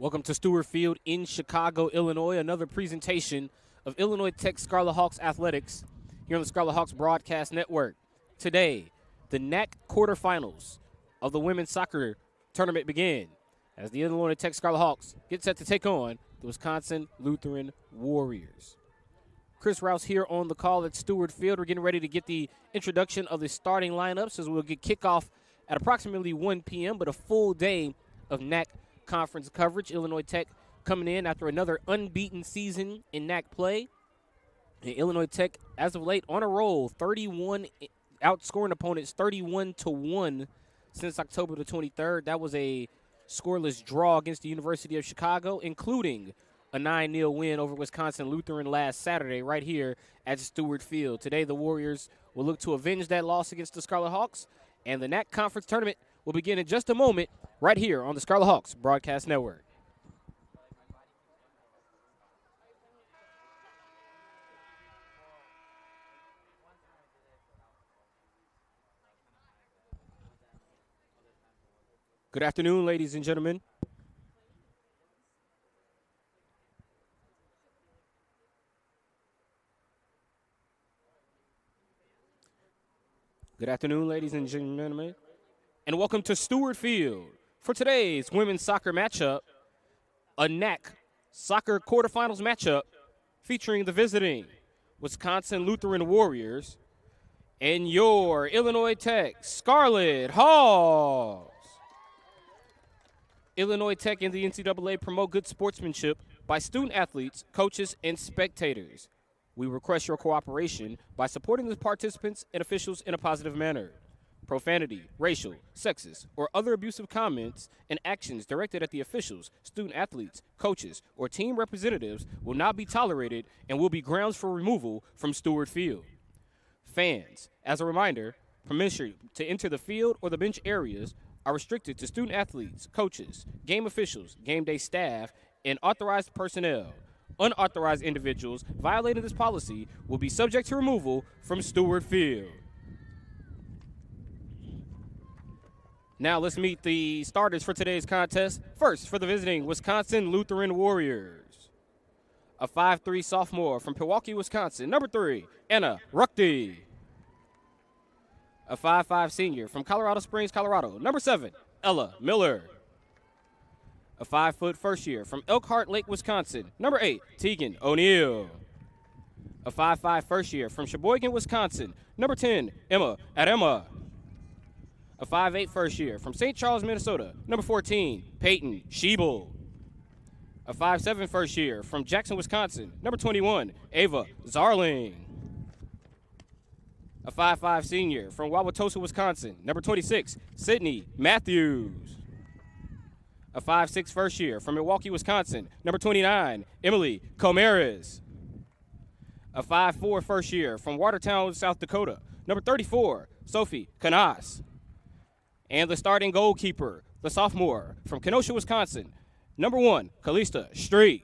Welcome to Stewart Field in Chicago, Illinois. Another presentation of Illinois Tech Scarlet Hawks athletics here on the Scarlet Hawks Broadcast Network. Today, the NACC quarterfinals of the women's soccer tournament begin as the Illinois Tech Scarlet Hawks get set to take on the Wisconsin Lutheran Warriors. Chris Rouse here on the call at Stewart Field. We're getting ready to get the introduction of the starting lineups as we'll get kickoff at approximately 1 p.m., but a full day of NACC conference coverage. Illinois Tech coming in after another unbeaten season in NACC play. And Illinois Tech, as of late, on a roll, outscoring opponents 31-1 since October the 23rd. That was a scoreless draw against the University of Chicago, including a 9-0 win over Wisconsin Lutheran last Saturday right here at Stewart Field. Today, the Warriors will look to avenge that loss against the Scarlet Hawks, and the NACC conference tournament will begin in just a moment right here on the Scarlet Hawks Broadcast Network. Good afternoon, ladies and gentlemen. Good afternoon, ladies and gentlemen, and welcome to Stewart Field for today's women's soccer matchup, a NACC soccer quarterfinals matchup featuring the visiting Wisconsin Lutheran Warriors and your Illinois Tech Scarlet Hawks. Illinois Tech and the NCAA promote good sportsmanship by student athletes, coaches, and spectators. We request your cooperation by supporting the participants and officials in a positive manner. Profanity, racial, sexist, or other abusive comments and actions directed at the officials, student athletes, coaches, or team representatives will not be tolerated and will be grounds for removal from Stewart Field. Fans, as a reminder, permission to enter the field or the bench areas are restricted to student athletes, coaches, game officials, game day staff, and authorized personnel. Unauthorized individuals violating this policy will be subject to removal from Stewart Field. Now let's meet the starters for today's contest. First, for the visiting Wisconsin Lutheran Warriors, a 5'3" sophomore from Pewaukee, Wisconsin. Number 3, Anna Ruckty. A 5'5" senior from Colorado Springs, Colorado. Number 7, Ella Miller. A 5-foot first year from Elkhart Lake, Wisconsin. Number 8, Tegan O'Neill. A 5'5" first year from Sheboygan, Wisconsin. Number 10, Emma Adema. A 5'8" first year from St. Charles, Minnesota. Number 14, Peyton Schiebel. A 5'7" first year from Jackson, Wisconsin. Number 21, Ava Zarling. A 5'5" senior from Wauwatosa, Wisconsin. Number 26, Sydney Matthews. A 5'6" first year from Milwaukee, Wisconsin. Number 29, Emily Comares. A 5'4" first year from Watertown, South Dakota. Number 34, Sophie Canas. And the starting goalkeeper, the sophomore from Kenosha, Wisconsin. Number 1, Callista Street.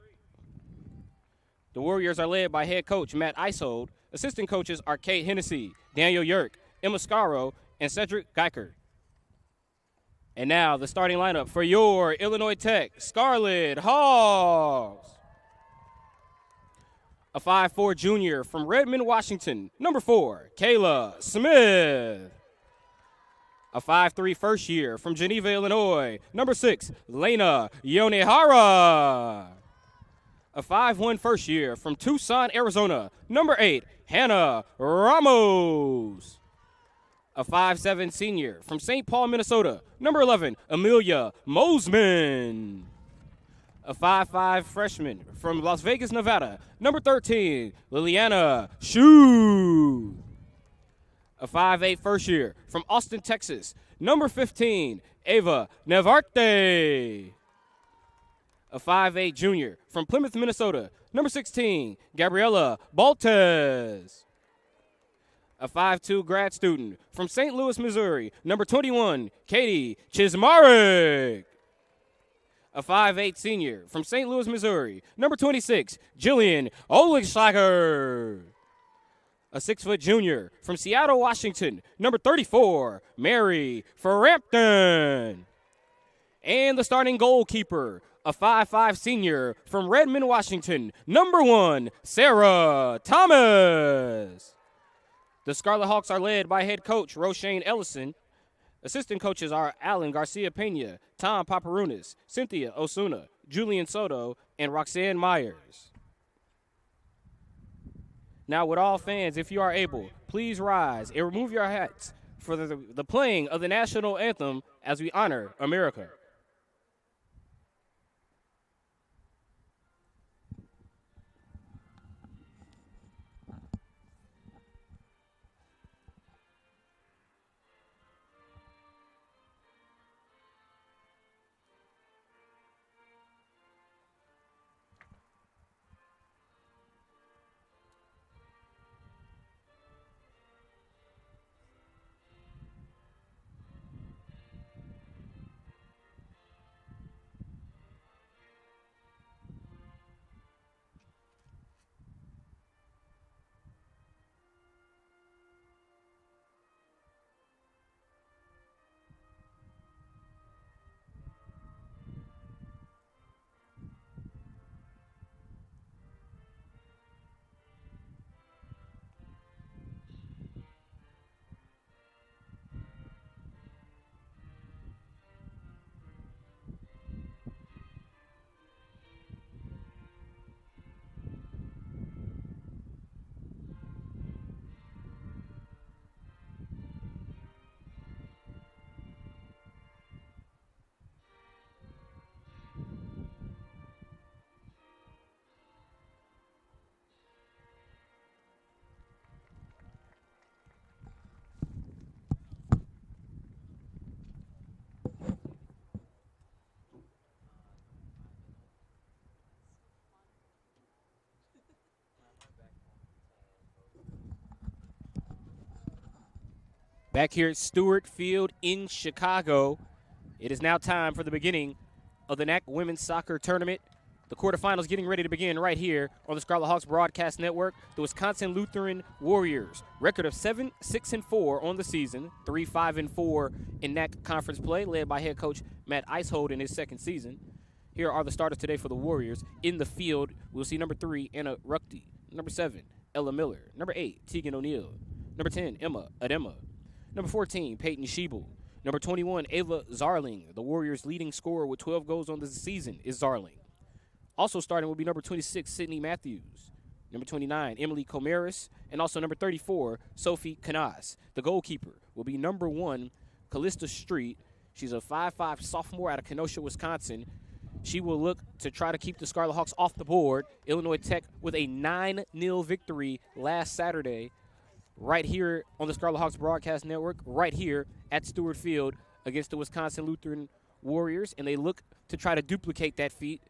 The Warriors are led by head coach Matt Isold. Assistant coaches are Kate Hennessy, Daniel Yerk, Emma Scaro, and Cedric Geiker. And now the starting lineup for your Illinois Tech Scarlet Hawks. A 5'4" junior from Redmond, Washington. Number 4, Kayla Smith. A 5'3" first year from Geneva, Illinois. Number 6, Lena Yonehara. A 5'1" first year from Tucson, Arizona. Number 8, Hannah Ramos. A 5'7" senior from St. Paul, Minnesota. Number 11, Amelia Mosman. A 5'5" freshman from Las Vegas, Nevada. Number 13, Liliana Shu. A 5'8" first year from Austin, Texas. Number 15, Ava Nevarte. A 5'8" junior from Plymouth, Minnesota. Number 16, Gabriela Baltes. A 5'2" grad student from St. Louis, Missouri. Number 21, Katie Chismarek. A 5'8" senior from St. Louis, Missouri. Number 26, Jillian Oligschlager. A 6-foot junior from Seattle, Washington. Number 34, Mary Frampton. And the starting goalkeeper, a 5'5" senior from Redmond, Washington, number 1, Sarah Thomas. The Scarlet Hawks are led by head coach Roshane Ellison. Assistant coaches are Alan Garcia-Pena, Tom Paparunas, Cynthia Osuna, Julian Soto, and Roxanne Myers. Now, with all fans, if you are able, please rise and remove your hats for the playing of the national anthem as we honor America. Back here at Stewart Field in Chicago, it is now time for the beginning of the NACC Women's Soccer Tournament. The quarterfinals getting ready to begin right here on the Scarlet Hawks Broadcast Network. The Wisconsin Lutheran Warriors, record of 7-6-4 on the season, 3-5-4 in NACC conference play, led by head coach Matt Icehold in his second season. Here are the starters today for the Warriors. In the field, we'll see number 3, Anna Ruckty. Number 7, Ella Miller. Number 8, Tegan O'Neill. Number 10, Emma Adema. Number 14, Peyton Schiebel. Number 21, Ava Zarling. The Warriors' leading scorer with 12 goals on the season is Zarling. Also starting will be number 26, Sydney Matthews. Number 29, Emily Comaris. And also number 34, Sophie Canas. The goalkeeper will be number 1, Callista Street. She's a 5'5" sophomore out of Kenosha, Wisconsin. She will look to try to keep the Scarlet Hawks off the board. Illinois Tech with a 9-0 victory last Saturday right here on the Scarlet Hawks Broadcast Network, right here at Stewart Field against the Wisconsin Lutheran Warriors, and they look to try to duplicate that feat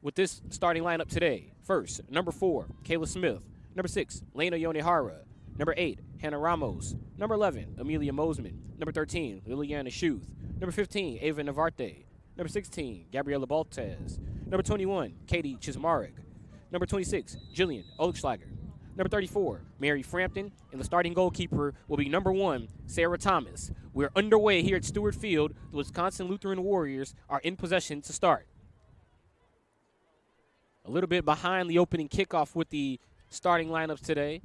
with this starting lineup today. First, number 4, Kayla Smith. Number 6, Lena Yonehara. Number 8, Hannah Ramos. Number 11, Amelia Mosman. Number 13, Liliana Schuth. Number 15, Ava Navarte. Number 16, Gabriela Baltez. Number 21, Katie Chismarek. Number 26, Jillian Olschlager. Number 34, Mary Frampton, and the starting goalkeeper will be number 1, Sarah Thomas. We're underway here at Stewart Field. The Wisconsin Lutheran Warriors are in possession to start. A little bit behind the opening kickoff with the starting lineups today,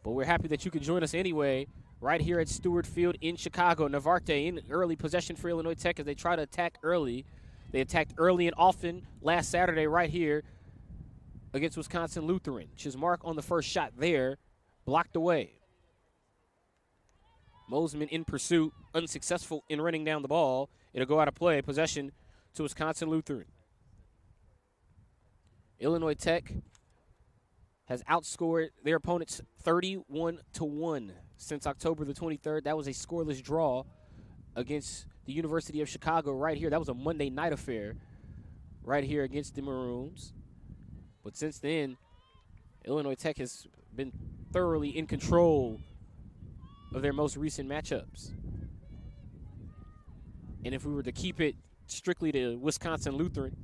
but we're happy that you can join us anyway right here at Stewart Field in Chicago. Navarte in early possession for Illinois Tech as they try to attack early. They attacked early and often last Saturday right here against Wisconsin Lutheran. Chismark on the first shot there, blocked away. Mosman in pursuit, unsuccessful in running down the ball. It'll go out of play, possession to Wisconsin Lutheran. Illinois Tech has outscored their opponents 31-1 since October the 23rd. That was a scoreless draw against the University of Chicago right here. That was a Monday night affair right here against the Maroons. But since then, Illinois Tech has been thoroughly in control of their most recent matchups. And if we were to keep it strictly to Wisconsin Lutheran,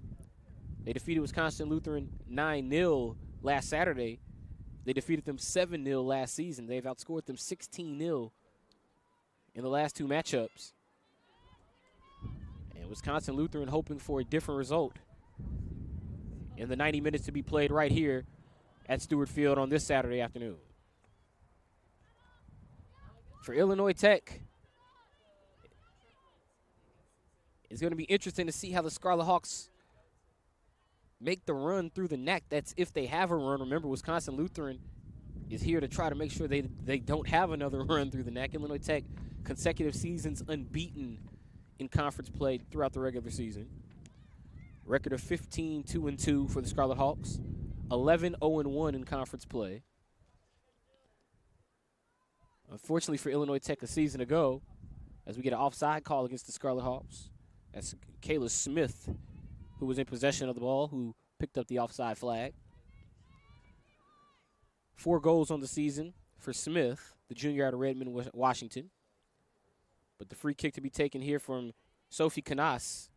they defeated Wisconsin Lutheran 9-0 last Saturday. They defeated them 7-0 last season. They've outscored them 16-0 in the last 2 matchups. And Wisconsin Lutheran hoping for a different result in the 90 minutes to be played right here at Stewart Field on this Saturday afternoon. For Illinois Tech, it's going to be interesting to see how the Scarlet Hawks make the run through the NACC. That's if they have a run. Remember, Wisconsin Lutheran is here to try to make sure they don't have another run through the NACC. Illinois Tech, consecutive seasons unbeaten in conference play throughout the regular season. Record of 15-2-2 for the Scarlet Hawks, 11-0-1 in conference play. Unfortunately for Illinois Tech a season ago, as we get an offside call against the Scarlet Hawks, that's Kayla Smith, who was in possession of the ball, who picked up the offside flag. 4 goals on the season for Smith, the junior out of Redmond, Washington. But the free kick to be taken here from Sophie Canas.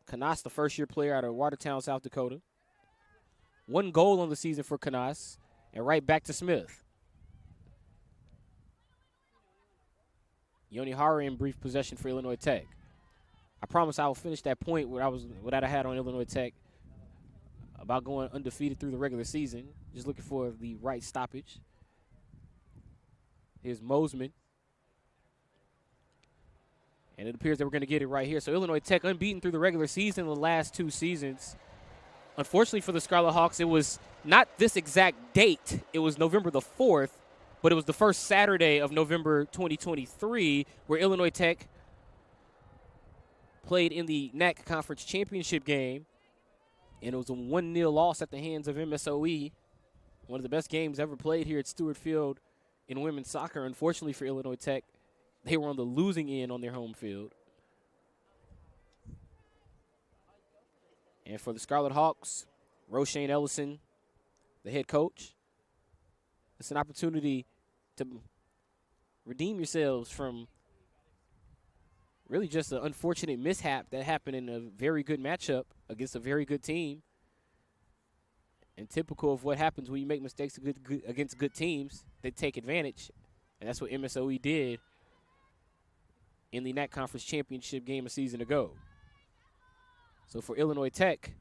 Canas, the first-year player out of Watertown, South Dakota. 1 goal on the season for Canas, and right back to Smith. Yoni Hara in brief possession for Illinois Tech. I promise I will finish that point what I had on Illinois Tech about going undefeated through the regular season. Just looking for the right stoppage. Here's Mosman. And it appears that we're going to get it right here. So Illinois Tech unbeaten through the regular season the last 2 seasons. Unfortunately for the Scarlet Hawks, it was not this exact date. It was November the 4th, but it was the first Saturday of November 2023 where Illinois Tech played in the NACC Conference Championship game, and it was a 1-0 loss at the hands of MSOE. One of the best games ever played here at Stewart Field in women's soccer. Unfortunately for Illinois Tech, they were on the losing end on their home field. And for the Scarlet Hawks, Roshane Ellison, the head coach, it's an opportunity to redeem yourselves from really just an unfortunate mishap that happened in a very good matchup against a very good team. And typical of what happens when you make mistakes against good teams, they take advantage. And that's what MSOE did in the NACC Conference Championship game a season ago. So for Illinois Tech,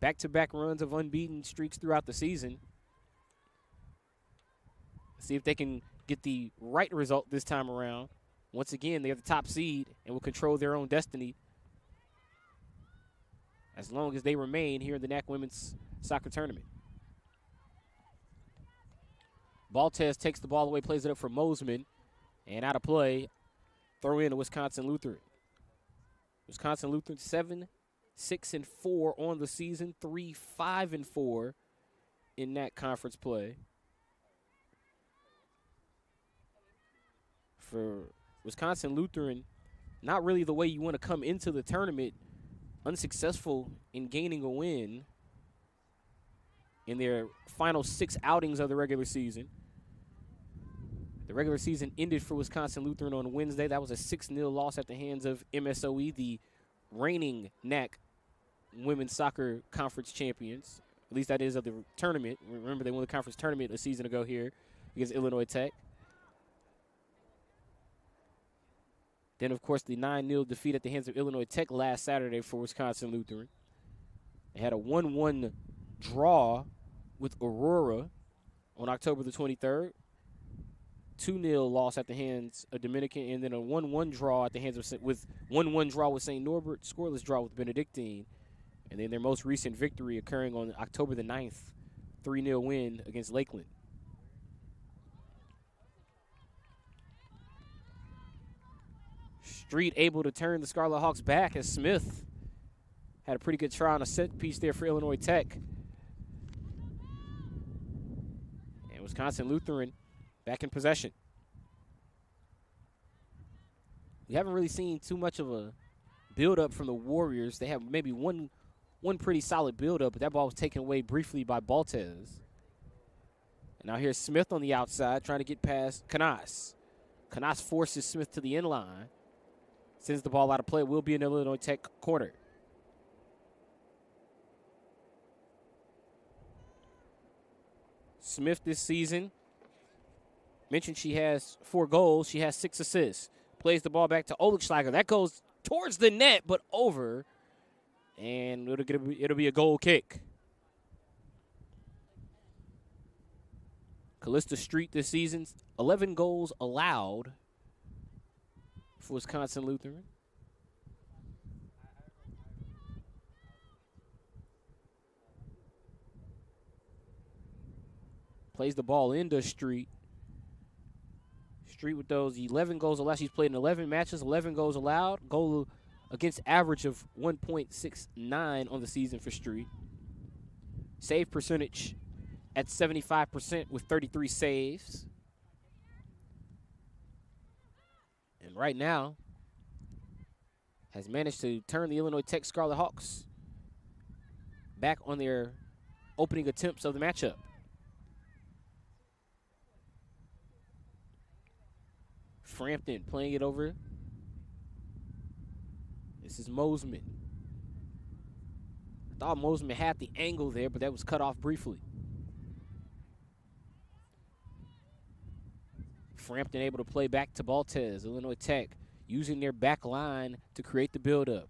back-to-back runs of unbeaten streaks throughout the season. See if they can get the right result this time around. Once again, they're the top seed and will control their own destiny as long as they remain here in the NACC Women's Soccer Tournament. Baltez takes the ball away, plays it up for Mosman, and out of play, throw in to Wisconsin Lutheran. Wisconsin Lutheran 7-6-4 on the season, 3-5-4 in NACC conference play. For Wisconsin Lutheran, not really the way you want to come into the tournament, unsuccessful in gaining a win in their final 6 outings of the regular season. The regular season ended for Wisconsin Lutheran on Wednesday. That was a 6-0 loss at the hands of MSOE, the reigning NACC Women's Soccer Conference champions. At least that is of the tournament. Remember, they won the conference tournament a season ago here against Illinois Tech. Then, of course, the 9-0 defeat at the hands of Illinois Tech last Saturday for Wisconsin Lutheran. They had a 1-1 draw with Aurora on October the 23rd. 2-0 loss at the hands of Dominican, and then a 1-1 draw at the hands of with 1-1 draw with St. Norbert, scoreless draw with Benedictine, and then their most recent victory occurring on October the 9th, 3-0 win against Lakeland. Street able to turn the Scarlet Hawks back as Smith had a pretty good try on a set piece there for Illinois Tech. And Wisconsin Lutheran back in possession. We haven't really seen too much of a build-up from the Warriors. They have maybe one pretty solid build-up, but that ball was taken away briefly by Baltez. And now here's Smith on the outside trying to get past Canas. Canas forces Smith to the end line. Sends the ball out of play. It will be an Illinois Tech corner. Smith this season, mentioned she has 4 goals. She has 6 assists. Plays the ball back to Oligschlager. That goes towards the net, but over. And it'll be a goal kick. Callista Street this season, 11 goals allowed for Wisconsin Lutheran. Plays the ball into Street. Street with those 11 goals allowed. She's played in 11 matches, 11 goals allowed. Goal against average of 1.69 on the season for Street. Save percentage at 75% with 33 saves. And right now has managed to turn the Illinois Tech Scarlet Hawks back on their opening attempts of the matchup. Frampton playing it over. This is Mosman. I thought Mosman had the angle there, but that was cut off briefly. Frampton able to play back to Baltez. Illinois Tech using their back line to create the buildup.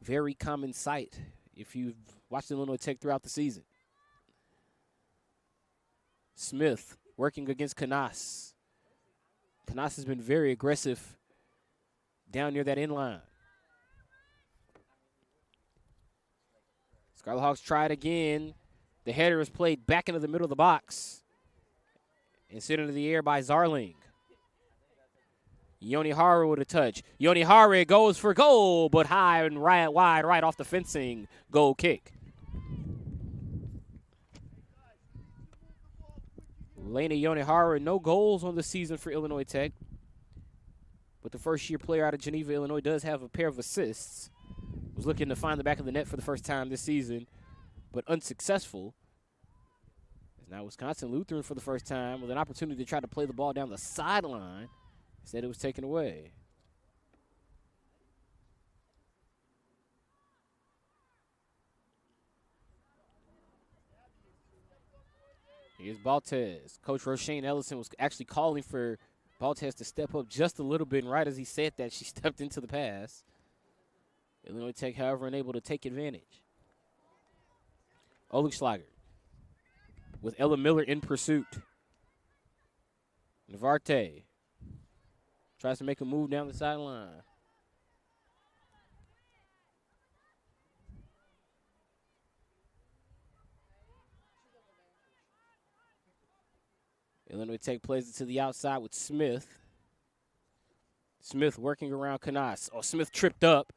Very common sight if you've watched Illinois Tech throughout the season. Smith working against Canas. Canas has been very aggressive down near that end line. Scarlet Hawks try it again. The header is played back into the middle of the box and sent into the air by Zarling. Yoni Hara with a touch. Yoni Hara goes for goal, but high and wide right off the fencing. Goal kick. Lena Yonihara, no goals on the season for Illinois Tech. But the first-year player out of Geneva, Illinois, does have a pair of assists. Was looking to find the back of the net for the first time this season, but unsuccessful. Now Wisconsin Lutheran for the first time with an opportunity to try to play the ball down the sideline. Instead, it was taken away. Here's Baltez. Coach Roshane Ellison was actually calling for Baltez to step up just a little bit, and right as he said that, she stepped into the pass. Illinois Tech, however, unable to take advantage. Oligschlager with Ella Miller in pursuit. Navarte tries to make a move down the sideline. Illinois Tech plays it to the outside with Smith. Smith working around Canas. Oh, Smith tripped up.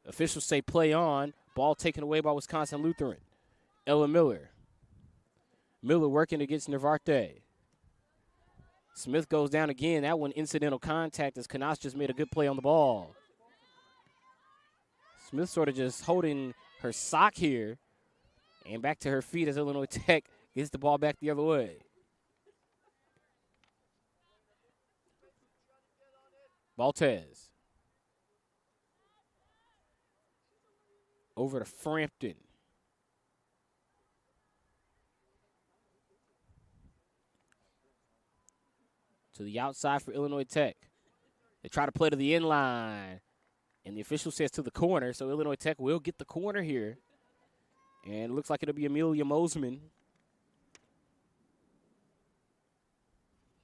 Officials say play on. Ball taken away by Wisconsin Lutheran. Ella Miller. Miller working against Navarte. Smith goes down again. That one incidental contact as Canas just made a good play on the ball. Smith sort of just holding her sock here. And back to her feet as Illinois Tech gets the ball back the other way. Baltez. Over to Frampton. To the outside for Illinois Tech. They try to play to the end line. And the official says to the corner, so Illinois Tech will get the corner here. And it looks like it'll be Amelia Mosman.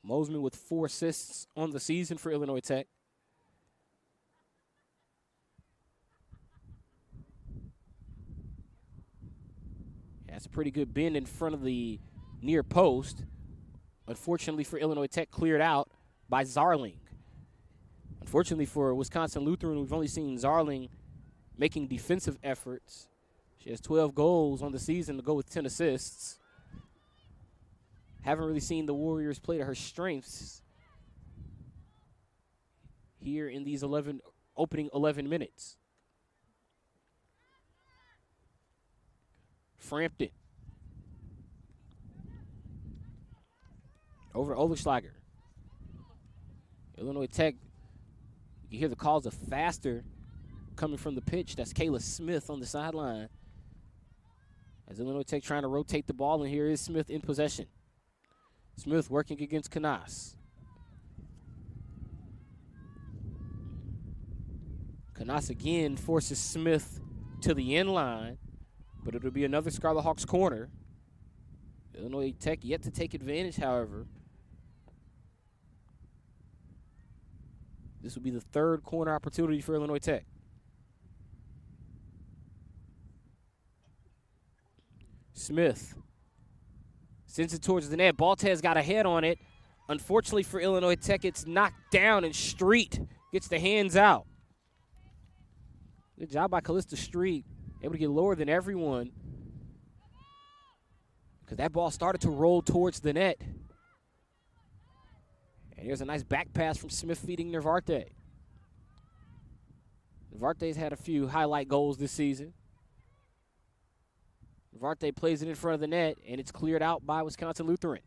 Mosman with 4 assists on the season for Illinois Tech. That's a pretty good bend in front of the near post. Unfortunately for Illinois Tech, cleared out by Zarling. Unfortunately for Wisconsin Lutheran, we've only seen Zarling making defensive efforts. She has 12 goals on the season to go with 10 assists. Haven't really seen the Warriors play to her strengths here in these opening 11 minutes. Frampton. Over to Oligschlager. Illinois Tech, you hear the calls of faster coming from the pitch. That's Kayla Smith on the sideline. As Illinois Tech trying to rotate the ball, and here is Smith in possession. Smith working against Canas. Canas again forces Smith to the end line, but it'll be another Scarlet Hawks corner. Illinois Tech yet to take advantage, however. This will be the third corner opportunity for Illinois Tech. Smith sends it towards the net. Baltez got a head on it. Unfortunately for Illinois Tech, it's knocked down, and Street gets the hands out. Good job by Callista Street, able to get lower than everyone, because that ball started to roll towards the net. And here's a nice back pass from Smith feeding Nervarte. Nervarte's had a few highlight goals this season. Nervarte plays it in front of the net, and it's cleared out by Wisconsin Lutheran.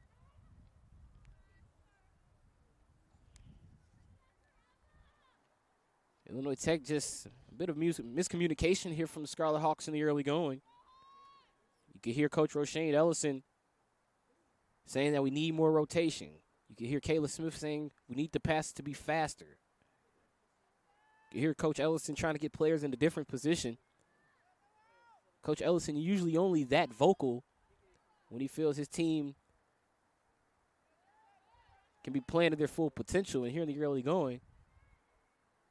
Illinois Tech, just a bit of miscommunication here from the Scarlet Hawks in the early going. You can hear Coach Roshane Ellison saying that we need more rotation. You can hear Kayla Smith saying we need the passes to be faster. You can hear Coach Ellison trying to get players in a different position. Coach Ellison usually only that vocal when he feels his team can be playing to their full potential. And here in the early going,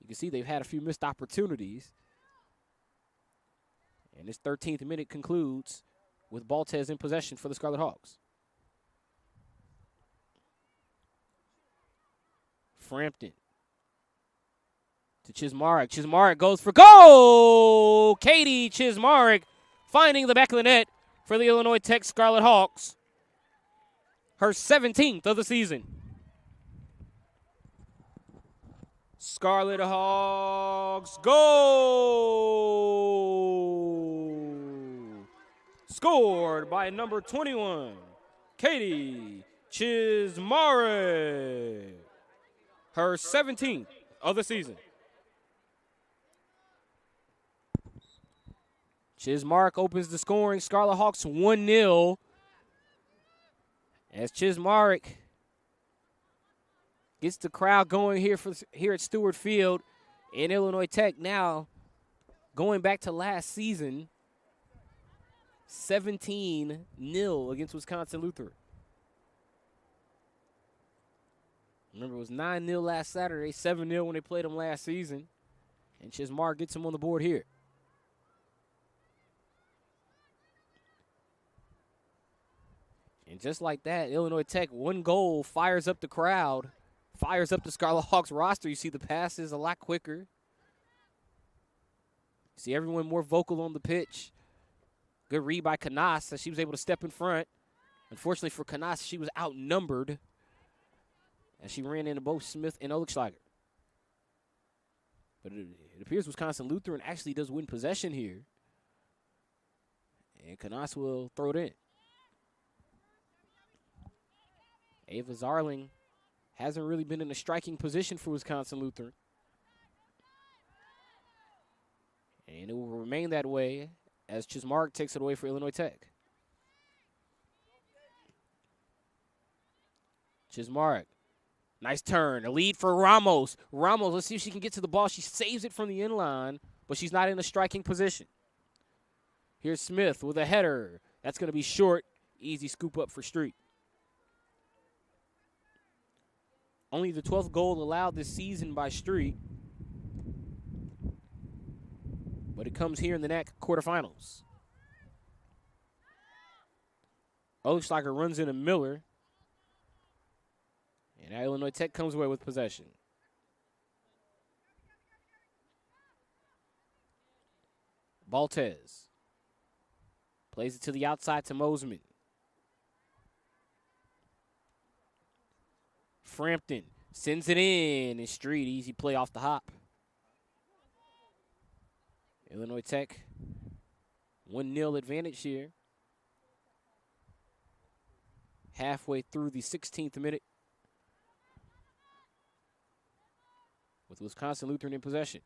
you can see they've had a few missed opportunities. And this 13th minute concludes with Baltez in possession for the Scarlet Hawks. Frampton to Chismarek. Chismarek goes for goal! Katie Chismarek finding the back of the net for the Illinois Tech Scarlet Hawks. Her 17th of the season. Scarlet Hawks goal! Scored by number 21, Katie Chismarek. Her 17th of the season. Chismarek opens the scoring. Scarlet Hawks 1-0. As Chismarek gets the crowd going here at Stewart Field in Illinois Tech. Now, going back to last season, 17-0 against Wisconsin Lutheran. Remember, it was 9-0 last Saturday, 7-0 when they played them last season. And Chismarek gets him on the board here. And just like that, Illinois Tech, one goal, fires up the crowd, fires up the Scarlet Hawks roster. You see the passes a lot quicker. You see everyone more vocal on the pitch. Good read by Canas as she was able to step in front. Unfortunately for Canas, she was outnumbered as she ran into both Smith and Oligschlager. But it appears Wisconsin Lutheran actually does win possession here. And Canas will throw it in. Ava Zarling hasn't really been in a striking position for Wisconsin Lutheran. And it will remain that way as Chismarek takes it away for Illinois Tech. Chismarek, nice turn. A lead for Ramos. Ramos, let's see if she can get to the ball. She saves it from the end line, but she's not in a striking position. Here's Smith with a header. That's going to be short. Easy scoop up for Street. Only the 12th goal allowed this season by Street. But it comes here in the NACC quarterfinals. Oligschlager runs into Miller. And now Illinois Tech comes away with possession. Baltez plays it to the outside to Mosman. Frampton sends it in, and Street, easy play off the hop. Illinois Tech, 1-0 advantage here. Halfway through the 16th minute with Wisconsin Lutheran in possession.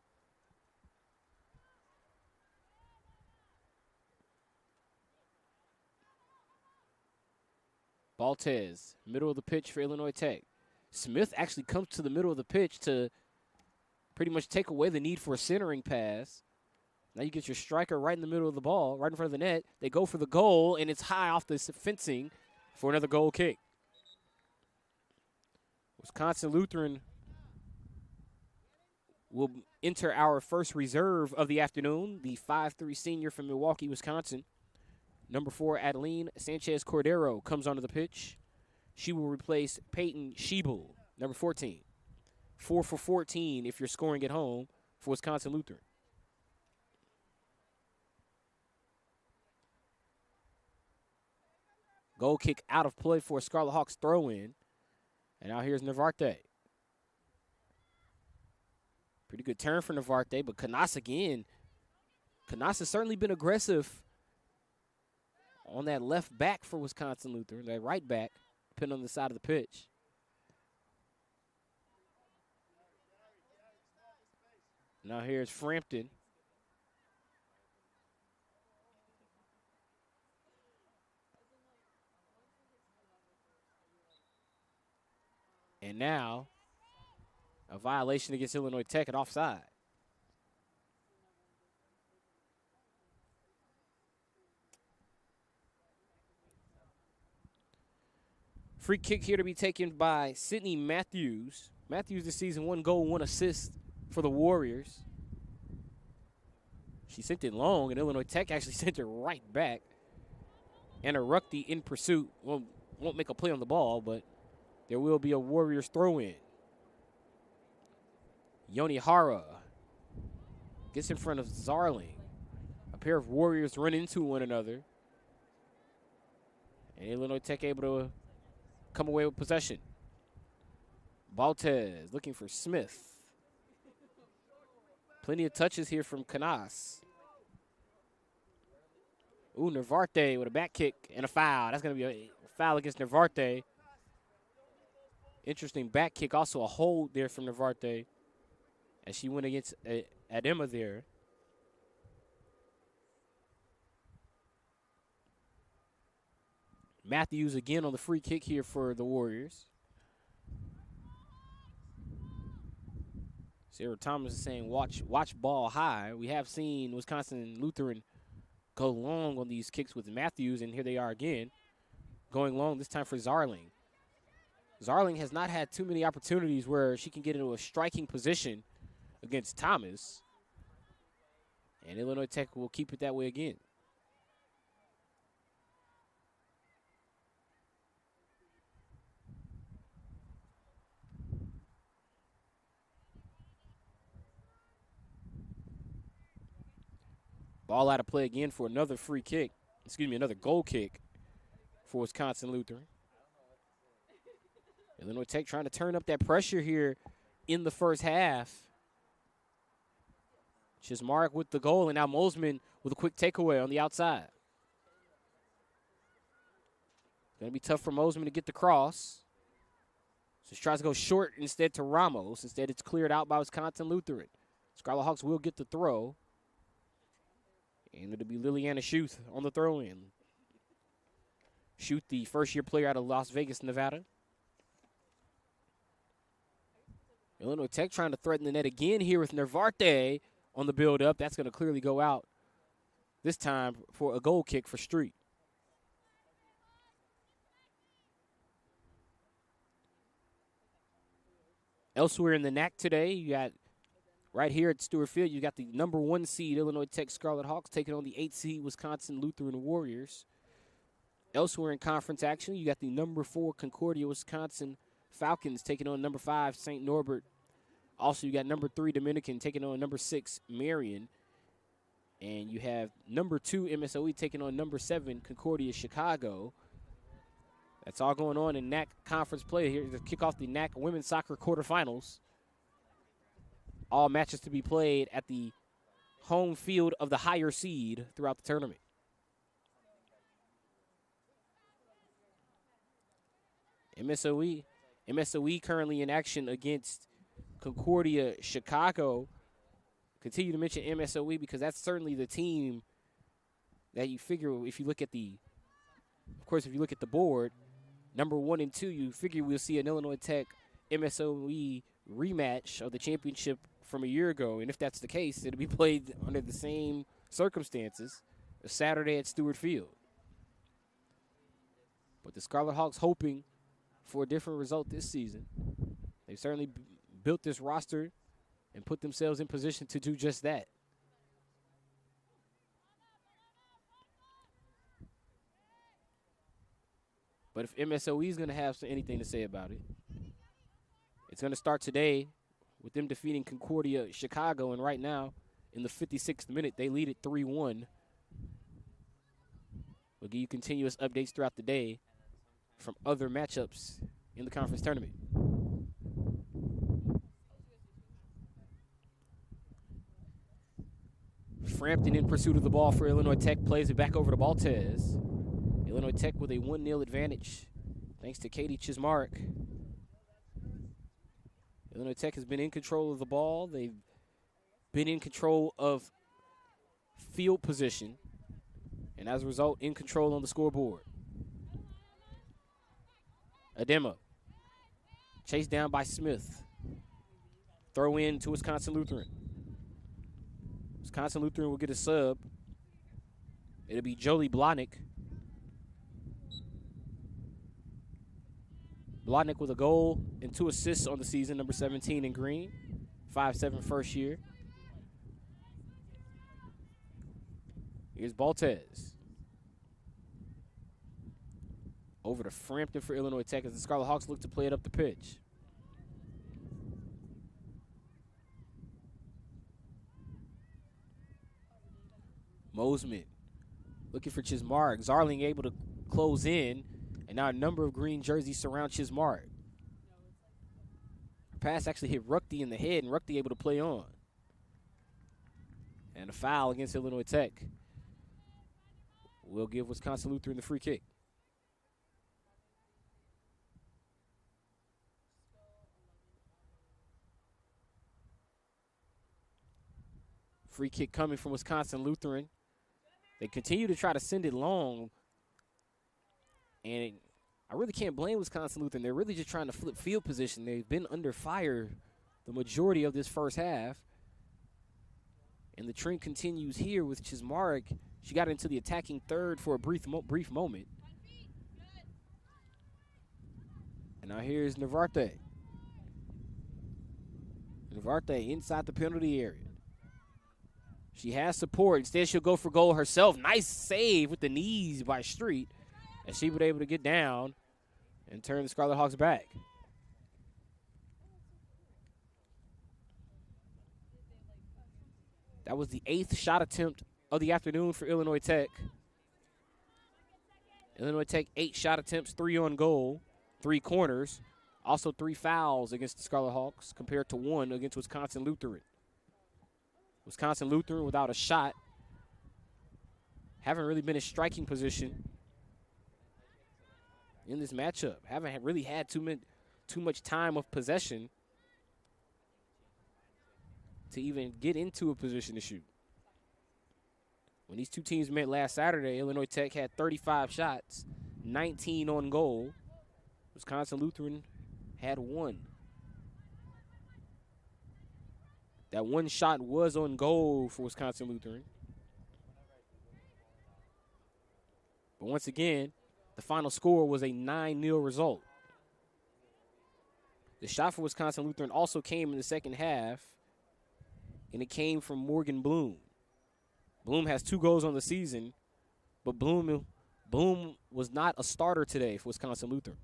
Baltez, middle of the pitch for Illinois Tech. Smith actually comes to the middle of the pitch to pretty much take away the need for a centering pass. Now you get your striker right in the middle of the ball, right in front of the net. They go for the goal, and it's high off the fencing for another goal kick. Wisconsin Lutheran will enter our first reserve of the afternoon, the 5'3" senior from Milwaukee, Wisconsin. Number 4, Adeline Sanchez-Cordero comes onto the pitch. She will replace Peyton Schiebel, number 14. 4 for 14 if you're scoring at home for Wisconsin Lutheran. Goal kick out of play for a Scarlet Hawks throw-in. And now here's Navarte. Pretty good turn for Navarte, but Canas again. Canas has certainly been aggressive on that left back for Wisconsin Lutheran, that right back, depending on the side of the pitch. Now here's Frampton. And now, a violation against Illinois Tech at offside. Free kick here to be taken by Sydney Matthews. Matthews this season, 1 goal, 1 assist for the Warriors. She sent it long, and Illinois Tech actually sent it right back. And a Ruckty in pursuit. Won't make a play on the ball, but there will be a Warriors throw-in. Yoni Hara gets in front of Zarling. A pair of Warriors run into one another. And Illinois Tech able to come away with possession. Baltez looking for Smith. Plenty of touches here from Canas. Ooh, Narvarte with a back kick and a foul. That's going to be a foul against Narvarte. Interesting back kick, also a hold there from Narvarte as she went against Adema there. Matthews again on the free kick here for the Warriors. Sarah Thomas is saying watch ball high. We have seen Wisconsin Lutheran go long on these kicks with Matthews, and here they are again, going long, this time for Zarling. Zarling has not had too many opportunities where she can get into a striking position against Thomas. And Illinois Tech will keep it that way again. Ball out of play again for another free kick. Another goal kick for Wisconsin Lutheran. Illinois Tech trying to turn up that pressure here in the first half. Chismark with the goal, and now Mosman with a quick takeaway on the outside. Going to be tough for Mosman to get the cross. So she tries to go short instead to Ramos. Instead, it's cleared out by Wisconsin Lutheran. Scarlet Hawks will get the throw. And it'll be Liliana Schuth on the throw-in. Schuth, the first-year player out of Las Vegas, Nevada. Illinois Tech trying to threaten the net again here with Narvarte on the build-up. That's going to clearly go out this time for a goal kick for Street. Elsewhere in the NACC today, you got right here at Stewart Field, you got the number 1 seed Illinois Tech Scarlet Hawks taking on the 8 seed Wisconsin Lutheran Warriors. Elsewhere in conference action, you got the number 4 Concordia Wisconsin Falcons taking on number 5 St. Norbert. Also, you got number 3 Dominican taking on number 6 Marion. And you have number 2 MSOE taking on number 7 Concordia Chicago. That's all going on in NACC conference play here to kick off the NACC women's soccer quarterfinals. All matches to be played at the home field of the higher seed throughout the tournament. MSOE currently in action against Concordia Chicago. Continue to mention MSOE because that's certainly the team that you figure if you look at the board, number 1 and 2, you figure we'll see an Illinois Tech MSOE rematch of the championship from a year ago. And if that's the case, it'll be played under the same circumstances, a Saturday at Stewart Field. But the Scarlet Hawks hoping for a different result this season. They've certainly built this roster and put themselves in position to do just that. But if MSOE is going to have anything to say about it, it's going to start today with them defeating Concordia Chicago. And right now, in the 56th minute, they lead it 3-1. We'll give you continuous updates throughout the day from other matchups in the conference tournament. Frampton in pursuit of the ball for Illinois Tech, plays it back over to Baltez. Illinois Tech with a 1-0 advantage thanks to Katie Chismark. Illinois Tech has been in control of the ball. They've been in control of field position, and as a result, in control on the scoreboard. Adema, chased down by Smith. Throw in to Wisconsin Lutheran. Wisconsin Lutheran will get a sub. It'll be Jolie Blodnick. Blodnick with a goal and 2 assists on the season, number 17 in green, 5'7" first year. Here's Baltez. Over to Frampton for Illinois Tech as the Scarlet Hawks look to play it up the pitch. Mosman looking for Chismark. Zarling able to close in, and now a number of green jerseys surround Chismark. Her pass actually hit Ruckty in the head, and Ruckty able to play on. And a foul against Illinois Tech will give Wisconsin Lutheran the free kick. Free kick coming from Wisconsin Lutheran. They continue to try to send it long, and I really can't blame Wisconsin Lutheran. They're really just trying to flip field position. They've been under fire the majority of this first half, and the trend continues here with Chismark. She got into the attacking third for a brief moment. And now here's Navarte. Navarte inside the penalty area. She has support. Instead, she'll go for goal herself. Nice save with the knees by Street, and she was able to get down and turn the Scarlet Hawks back. That was the 8th shot attempt of the afternoon for Illinois Tech. Illinois Tech 8 shot attempts, 3 on goal, 3 corners, also 3 fouls against the Scarlet Hawks compared to 1 against Wisconsin Lutheran. Wisconsin Lutheran without a shot. Haven't really been in striking position in this matchup. Haven't really had too much time of possession to even get into a position to shoot. When these two teams met last Saturday, Illinois Tech had 35 shots, 19 on goal. Wisconsin Lutheran had 1. That 1 shot was on goal for Wisconsin Lutheran. But once again, the final score was a 9-0 result. The shot for Wisconsin Lutheran also came in the second half, and it came from Morgan Bloom. Bloom has 2 goals on the season, but Bloom was not a starter today for Wisconsin Lutheran.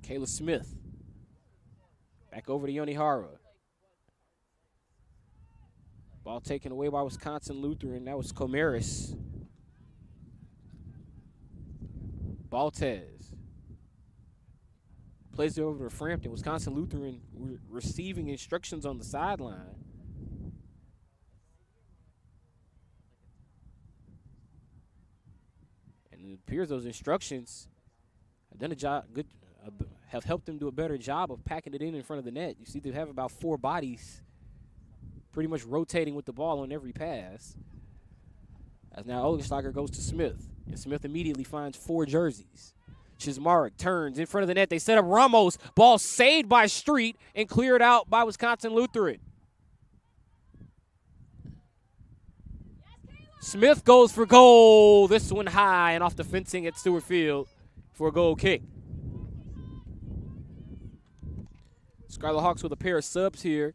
Kayla Smith. Back over to Yonihara. Ball taken away by Wisconsin Lutheran. That was Comaris. Baltez. Plays it over to Frampton. Wisconsin Lutheran receiving instructions on the sideline. And it appears those instructions have done a job, have helped them do a better job of packing it in front of the net. You see they have about 4 bodies pretty much rotating with the ball on every pass. As now Olenschlager goes to Smith. And Smith immediately finds 4 jerseys. Chismarek turns in front of the net. They set up Ramos. Ball saved by Street and cleared out by Wisconsin Lutheran. Smith goes for goal. This one high and off the fencing at Stewart Field for a goal kick. Scarlet Hawks with a pair of subs here.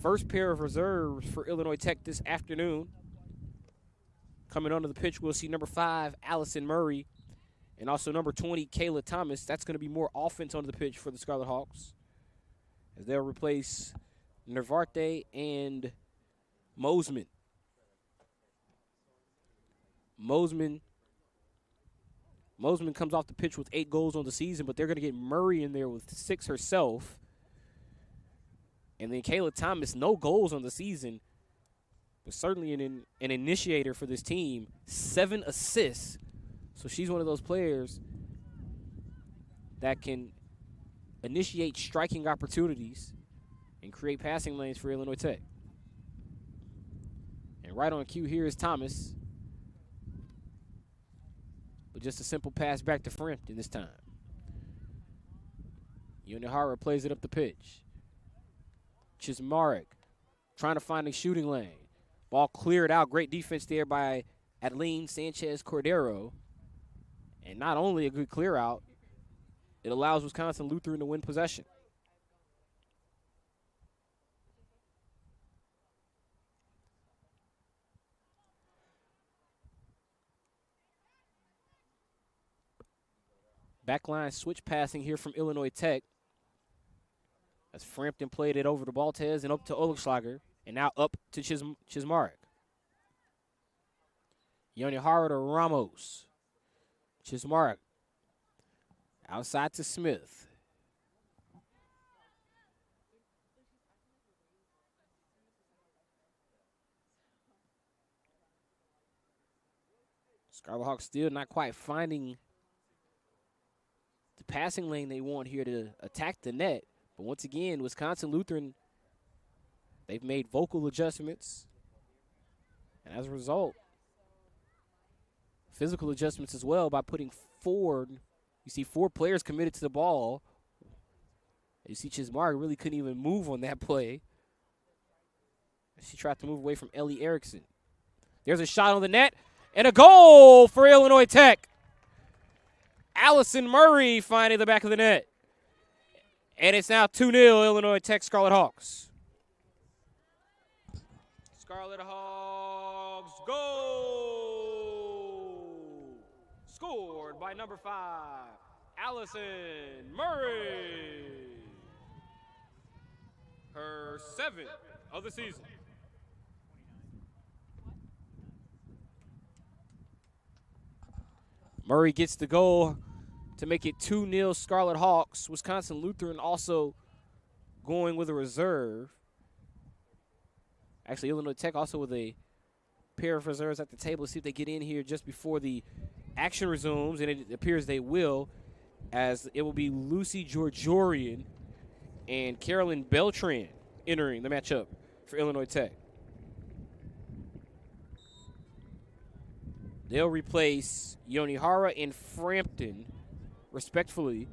First pair of reserves for Illinois Tech this afternoon. Coming onto the pitch, we'll see number 5, Allison Murray, and also number 20, Kayla Thomas. That's going to be more offense onto the pitch for the Scarlet Hawks, as they'll replace Nervarte and Mosman. Mosman comes off the pitch with 8 goals on the season, but they're going to get Murray in there with 6 herself. And then Kayla Thomas, no goals on the season, but certainly an initiator for this team. 7 assists. So she's one of those players that can initiate striking opportunities and create passing lanes for Illinois Tech. And right on cue here is Thomas. But just a simple pass back to Frampton this time. Yonihara plays it up the pitch. Chismarek trying to find a shooting lane. Ball cleared out. Great defense there by Adeline Sanchez Cordero. And not only a good clear out, it allows Wisconsin Lutheran to win possession. Backline switch passing here from Illinois Tech. As Frampton played it over to Baltez and up to Olenschlager, and now up to Chismarek. Yonihara to Ramos. Chismarek outside to Smith. Scarlet Hawks still not quite finding the passing lane they want here to attack the net. But once again, Wisconsin Lutheran, they've made vocal adjustments. And as a result, physical adjustments as well by putting 4. You see 4 players committed to the ball. You see Chismarek really couldn't even move on that play. She tried to move away from Ellie Erickson. There's a shot on the net and a goal for Illinois Tech. Allison Murray finding the back of the net. And it's now 2-0 Illinois Tech Scarlet Hawks. Scarlet Hawks goal! Scored by number 5, Allison Murray. Her 7th of the season. Murray gets the goal to make it 2-0 Scarlet Hawks. Wisconsin Lutheran also going with a reserve. Actually, Illinois Tech also with a pair of reserves at the table. Let's see if they get in here just before the action resumes, and it appears they will, as it will be Lucy Georgiorian and Carolyn Beltran entering the matchup for Illinois Tech. They'll replace Yonihara and Frampton, respectfully,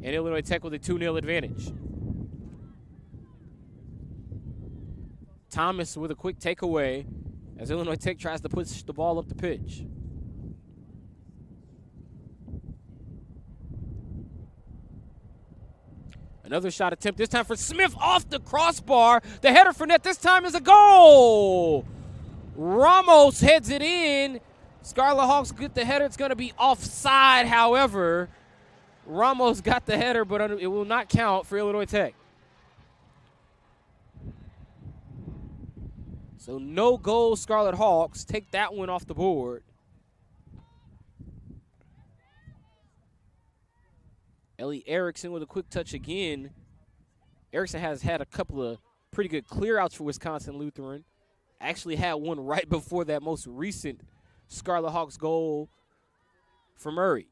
and Illinois Tech with a 2-0 advantage. Thomas with a quick takeaway as Illinois Tech tries to push the ball up the pitch. Another shot attempt, this time for Smith off the crossbar. The header for net this time is a goal. Ramos heads it in. Scarlet Hawks get the header. It's going to be offside, however. Ramos got the header, but it will not count for Illinois Tech. So no goal, Scarlet Hawks. Take that one off the board. Ellie Erickson with a quick touch again. Erickson has had a couple of pretty good clear-outs for Wisconsin Lutheran. Actually had one right before that most recent Scarlet Hawks goal for Murray.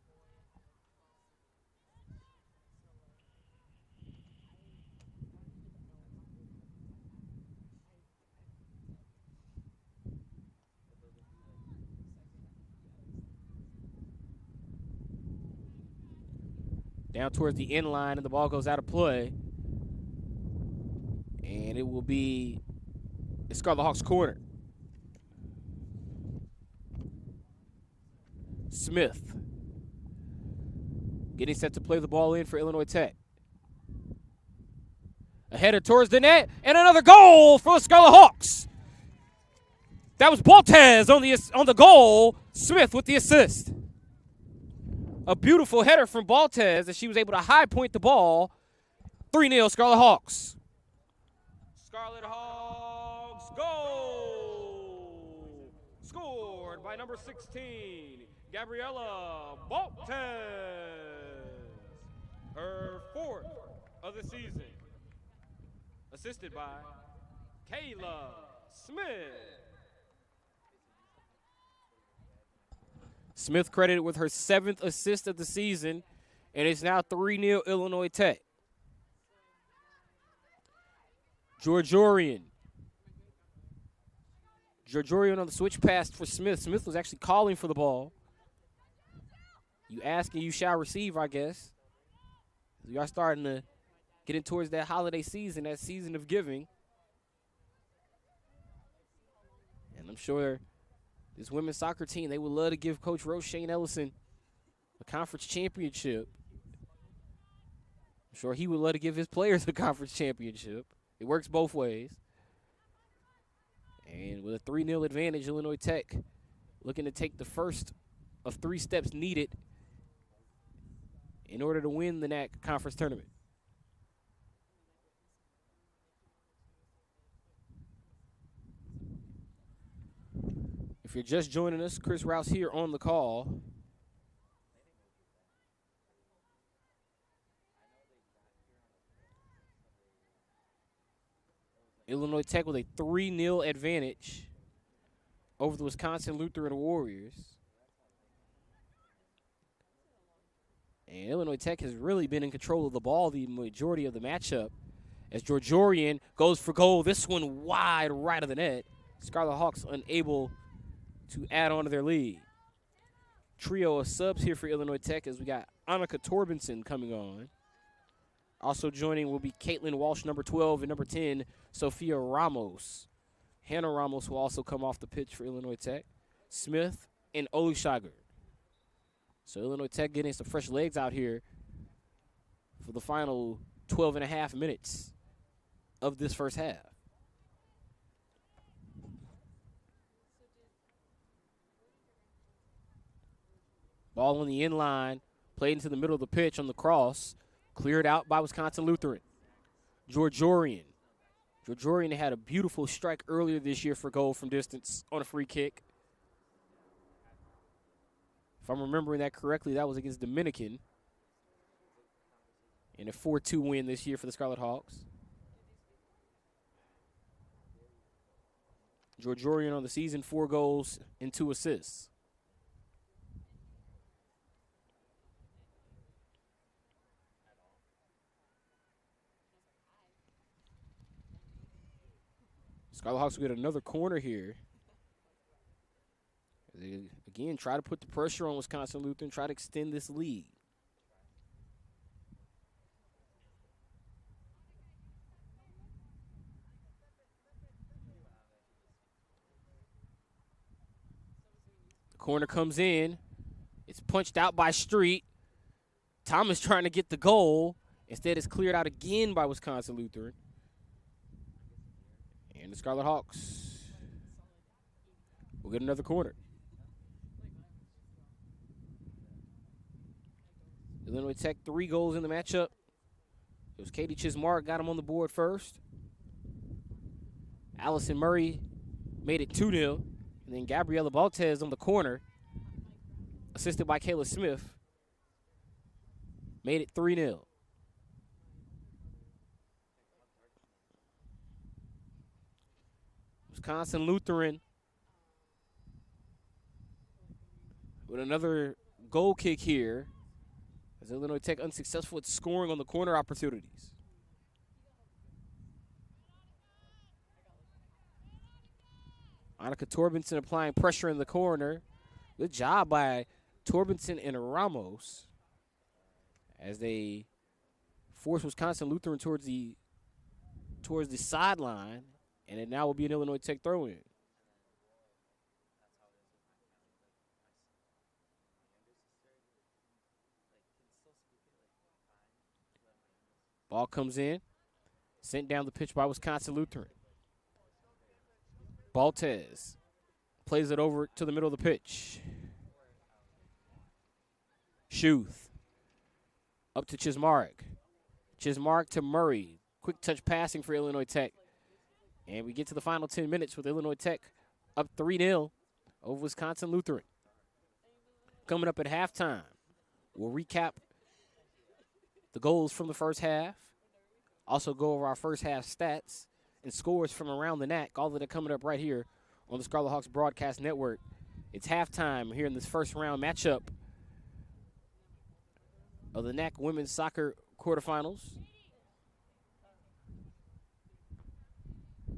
down towards the end line, and the ball goes out of play. And it will be the Scarlet Hawks corner. Smith getting set to play the ball in for Illinois Tech. A header towards the net, and another goal for the Scarlet Hawks. That was Baltez on the goal. Smith with the assist. A beautiful header from Baltez as she was able to high point the ball. 3-0 Scarlet Hawks. Scarlet Hawks goal. Scored by number 16, Gabriella Baltez. Her 4th of the season. Assisted by Kayla Smith. Smith credited with her 7th assist of the season, and it's now 3-0 Illinois Tech. Georgiorian on the switch pass for Smith. Smith was actually calling for the ball. You ask and you shall receive, I guess. We are starting to get in towards that holiday season, that season of giving. And I'm sure this women's soccer team, they would love to give Coach Roshane Ellison a conference championship. I'm sure he would love to give his players a conference championship. It works both ways. And with a 3-0 advantage, Illinois Tech looking to take the first of 3 steps needed in order to win the NACC conference tournament. If you're just joining us, Chris Rouse here on the call. Illinois Tech with a 3-0 advantage over the Wisconsin Lutheran Warriors. And Illinois Tech has really been in control of the ball the majority of the matchup as Georgiorian goes for goal. This one wide right of the net. Scarlet Hawks unable to add on to their lead. Trio of subs here for Illinois Tech as we got Annika Torbenson coming on. Also joining will be Caitlin Walsh, number 12, and number 10, Sophia Ramos. Hannah Ramos will also come off the pitch for Illinois Tech. Smith and Olushagar. So Illinois Tech getting some fresh legs out here for the final 12 and a half minutes of this first half. Ball on the end line, played into the middle of the pitch on the cross, cleared out by Wisconsin Lutheran. Georgiorian had a beautiful strike earlier this year for goal from distance on a free kick. If I'm remembering that correctly, that was against Dominican in a 4-2 win this year for the Scarlet Hawks. Georgiorian on the season, 4 goals and 2 assists. Scarlet Hawks will get another corner here. They, again, try to put the pressure on Wisconsin Lutheran, try to extend this lead. The corner comes in. It's punched out by Street. Thomas trying to get the goal. Instead, it's cleared out again by Wisconsin Lutheran. And the Scarlet Hawks will get another corner. Illinois Tech 3 goals in the matchup. It was Katie Chismark got him on the board first. Allison Murray made it 2-0. And then Gabriella Baltez on the corner, assisted by Kayla Smith, made it 3-0. Wisconsin Lutheran with another goal kick here as Illinois Tech unsuccessful at scoring on the corner opportunities. Annika Torbenson applying pressure in the corner. Good job by Torbenson and Ramos as they force Wisconsin Lutheran towards the sideline, and it now will be an Illinois Tech throw-in. Ball comes in, sent down the pitch by Wisconsin Lutheran. Baltez plays it over to the middle of the pitch. Schuth up to Chismark. Chismark to Murray. Quick touch passing for Illinois Tech. And we get to the final 10 minutes with Illinois Tech up 3-0 over Wisconsin Lutheran. Coming up at halftime, we'll recap the goals from the first half. Also go over our first half stats and scores from around the NACC. All of that coming up right here on the Scarlet Hawks Broadcast Network. It's halftime here in this first round matchup of the NACC Women's Soccer Quarterfinals.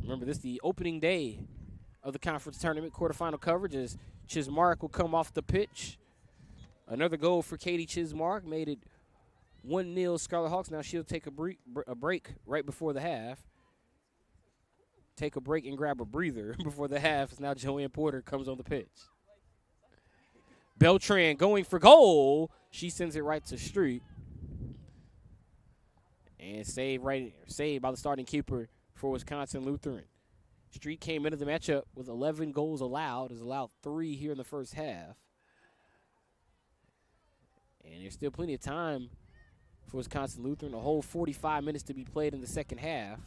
Remember, this is the opening day of the conference tournament quarterfinal coverage as Chismark will come off the pitch. Another goal for Katie Chismark made it 1-0 Scarlet Hawks. Now she'll take a break right before the half. Take a break and grab a breather before the half. Now Joanne Porter comes on the pitch. Beltran going for goal. She sends it right to Street. And saved by the starting keeper for Wisconsin Lutheran. Street came into the matchup with 11 goals allowed. Has allowed 3 here in the first half. And there's still plenty of time for Wisconsin Lutheran. A whole 45 minutes to be played in the second half.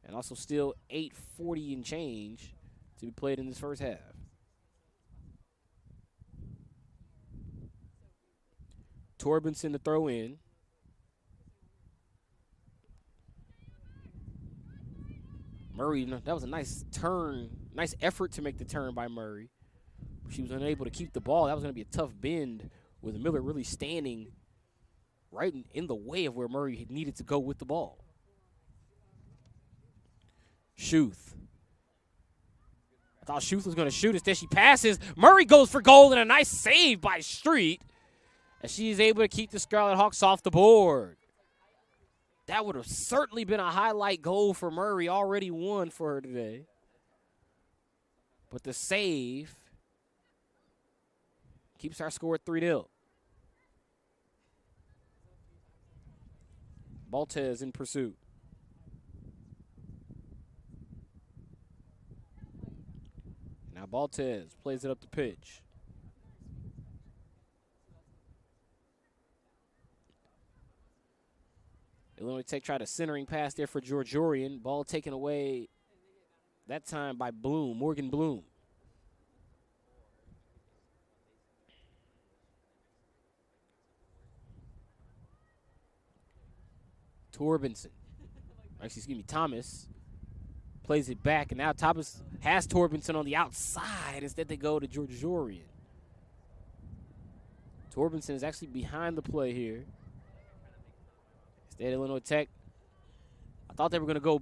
And also still 8:40 and change to be played in this first half. Torbenson to throw in. Murray, that was a nice turn, nice effort to make the turn by Murray. She was unable to keep the ball. That was going to be a tough bend with Miller really standing right in the way of where Murray needed to go with the ball. Schuth. I thought Schuth was going to shoot. Instead, she passes. Murray goes for goal, and a nice save by Street as she's able to keep the Scarlet Hawks off the board. That would have certainly been a highlight goal for Murray. Already won for her today. But the save keeps our score at 3-0. Baltez in pursuit. Now Baltez plays it up the pitch. Illinois Tech tried a centering pass there for Georgiorian. Ball taken away that time by Bloom, Morgan Bloom. Thomas plays it back, and now Thomas has Torbenson on the outside. Instead, they go to Georgiorian. Torbenson is actually behind the play here. Instead, Illinois Tech, I thought they were going to go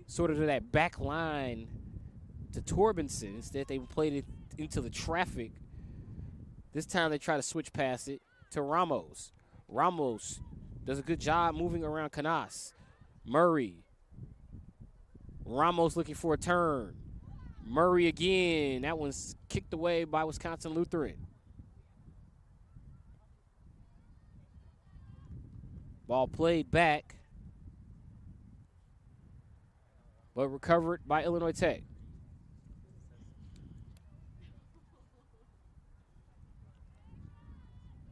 sort of to that back line to Torbenson. Instead, they played it into the traffic. This time, they try to switch past it to Ramos. Ramos does a good job moving around Canas. Murray. Ramos looking for a turn. Murray again. That one's kicked away by Wisconsin Lutheran. Ball played back, but recovered by Illinois Tech.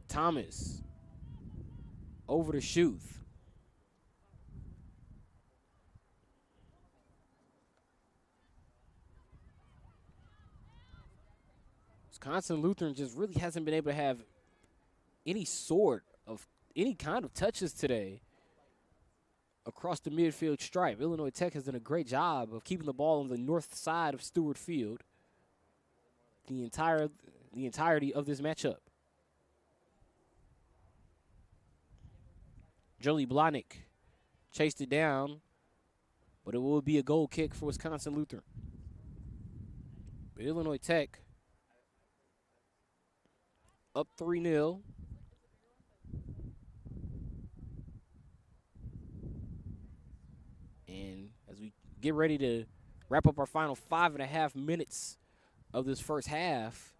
Thomas over to Schuth. Wisconsin Lutheran just really hasn't been able to have any kind of touches today across the midfield stripe. Illinois Tech has done a great job of keeping the ball on the north side of Stewart Field the entirety of this matchup. Jolie Blahnik chased it down, but it will be a goal kick for Wisconsin Lutheran. But Illinois Tech up 3-0. get ready to wrap up our final 5.5 minutes of this first half,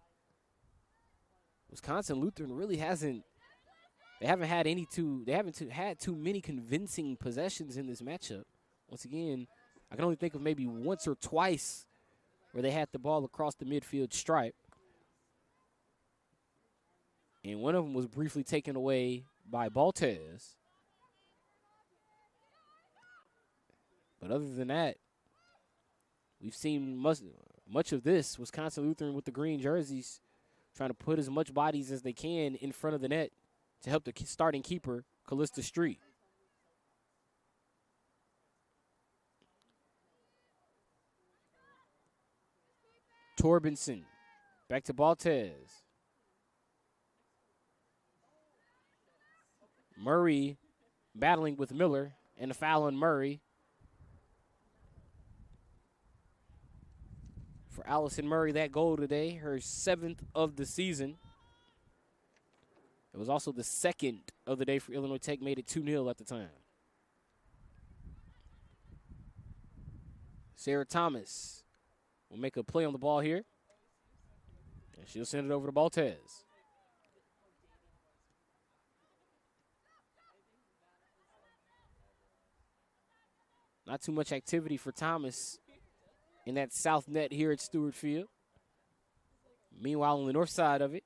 Wisconsin Lutheran really hasn't had too many convincing possessions in this matchup. Once again, I can only think of maybe once or twice where they had the ball across the midfield stripe. And one of them was briefly taken away by Baltez. But other than that, we've seen much of this. Wisconsin Lutheran with the green jerseys trying to put as much bodies as they can in front of the net to help the starting keeper, Callista Street. Torbenson back to Baltez. Murray battling with Miller, and a foul on Murray. For Allison Murray, that goal today, her 7th of the season. It was also the 2nd of the day for Illinois Tech, made it 2-0 at the time. Sarah Thomas will make a play on the ball here, and she'll send it over to Baltez. Not too much activity for Thomas in that south net here at Stewart Field. Meanwhile, on the north side of it,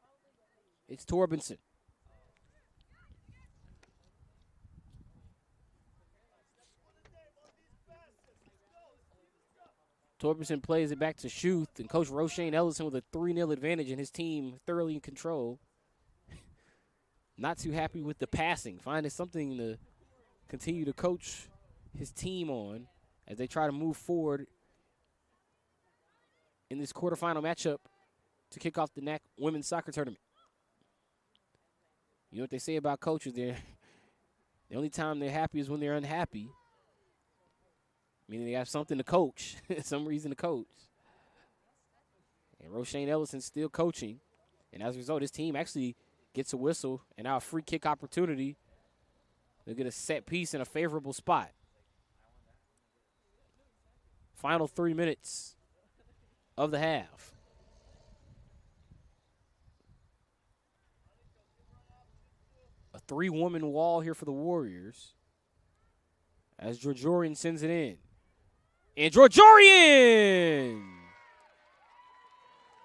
it's Torbenson. Torbenson plays it back to Schuth, and Coach Roshane Ellison with a 3-0 advantage, and his team thoroughly in control. Not too happy with the passing, finding something to continue to coach his team on as they try to move forward in this quarterfinal matchup to kick off the NACC women's soccer tournament. You know what they say about coaches? The only time they're happy is when they're unhappy, meaning they have something to coach, some reason to coach. And Roshane Ellison's still coaching, and as a result, his team actually gets a whistle and now a free kick opportunity. They'll get a set piece in a favorable spot. Final 3 minutes of the half. A 3-woman wall here for the Warriors as Georgiorian sends it in. And Georgiorian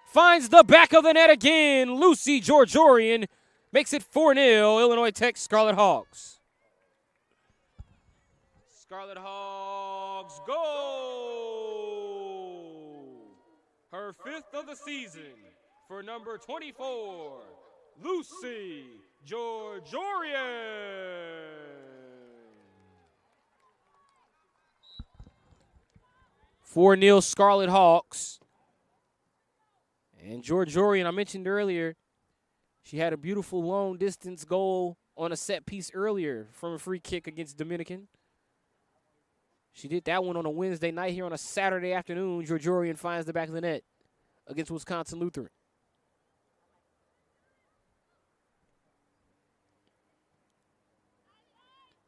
finds the back of the net again. Lucy Georgiorian makes it 4-0, Illinois Tech Scarlet Hawks. Scarlet Hawks go! Her 5th of the season for number 24, Lucy Georgiorian. 4-0 Scarlet Hawks. And Georgiorian, I mentioned earlier, she had a beautiful long distance goal on a set piece earlier from a free kick against Dominican. She did that one on a Wednesday night. Here on a Saturday afternoon, Georgiorian finds the back of the net against Wisconsin Lutheran.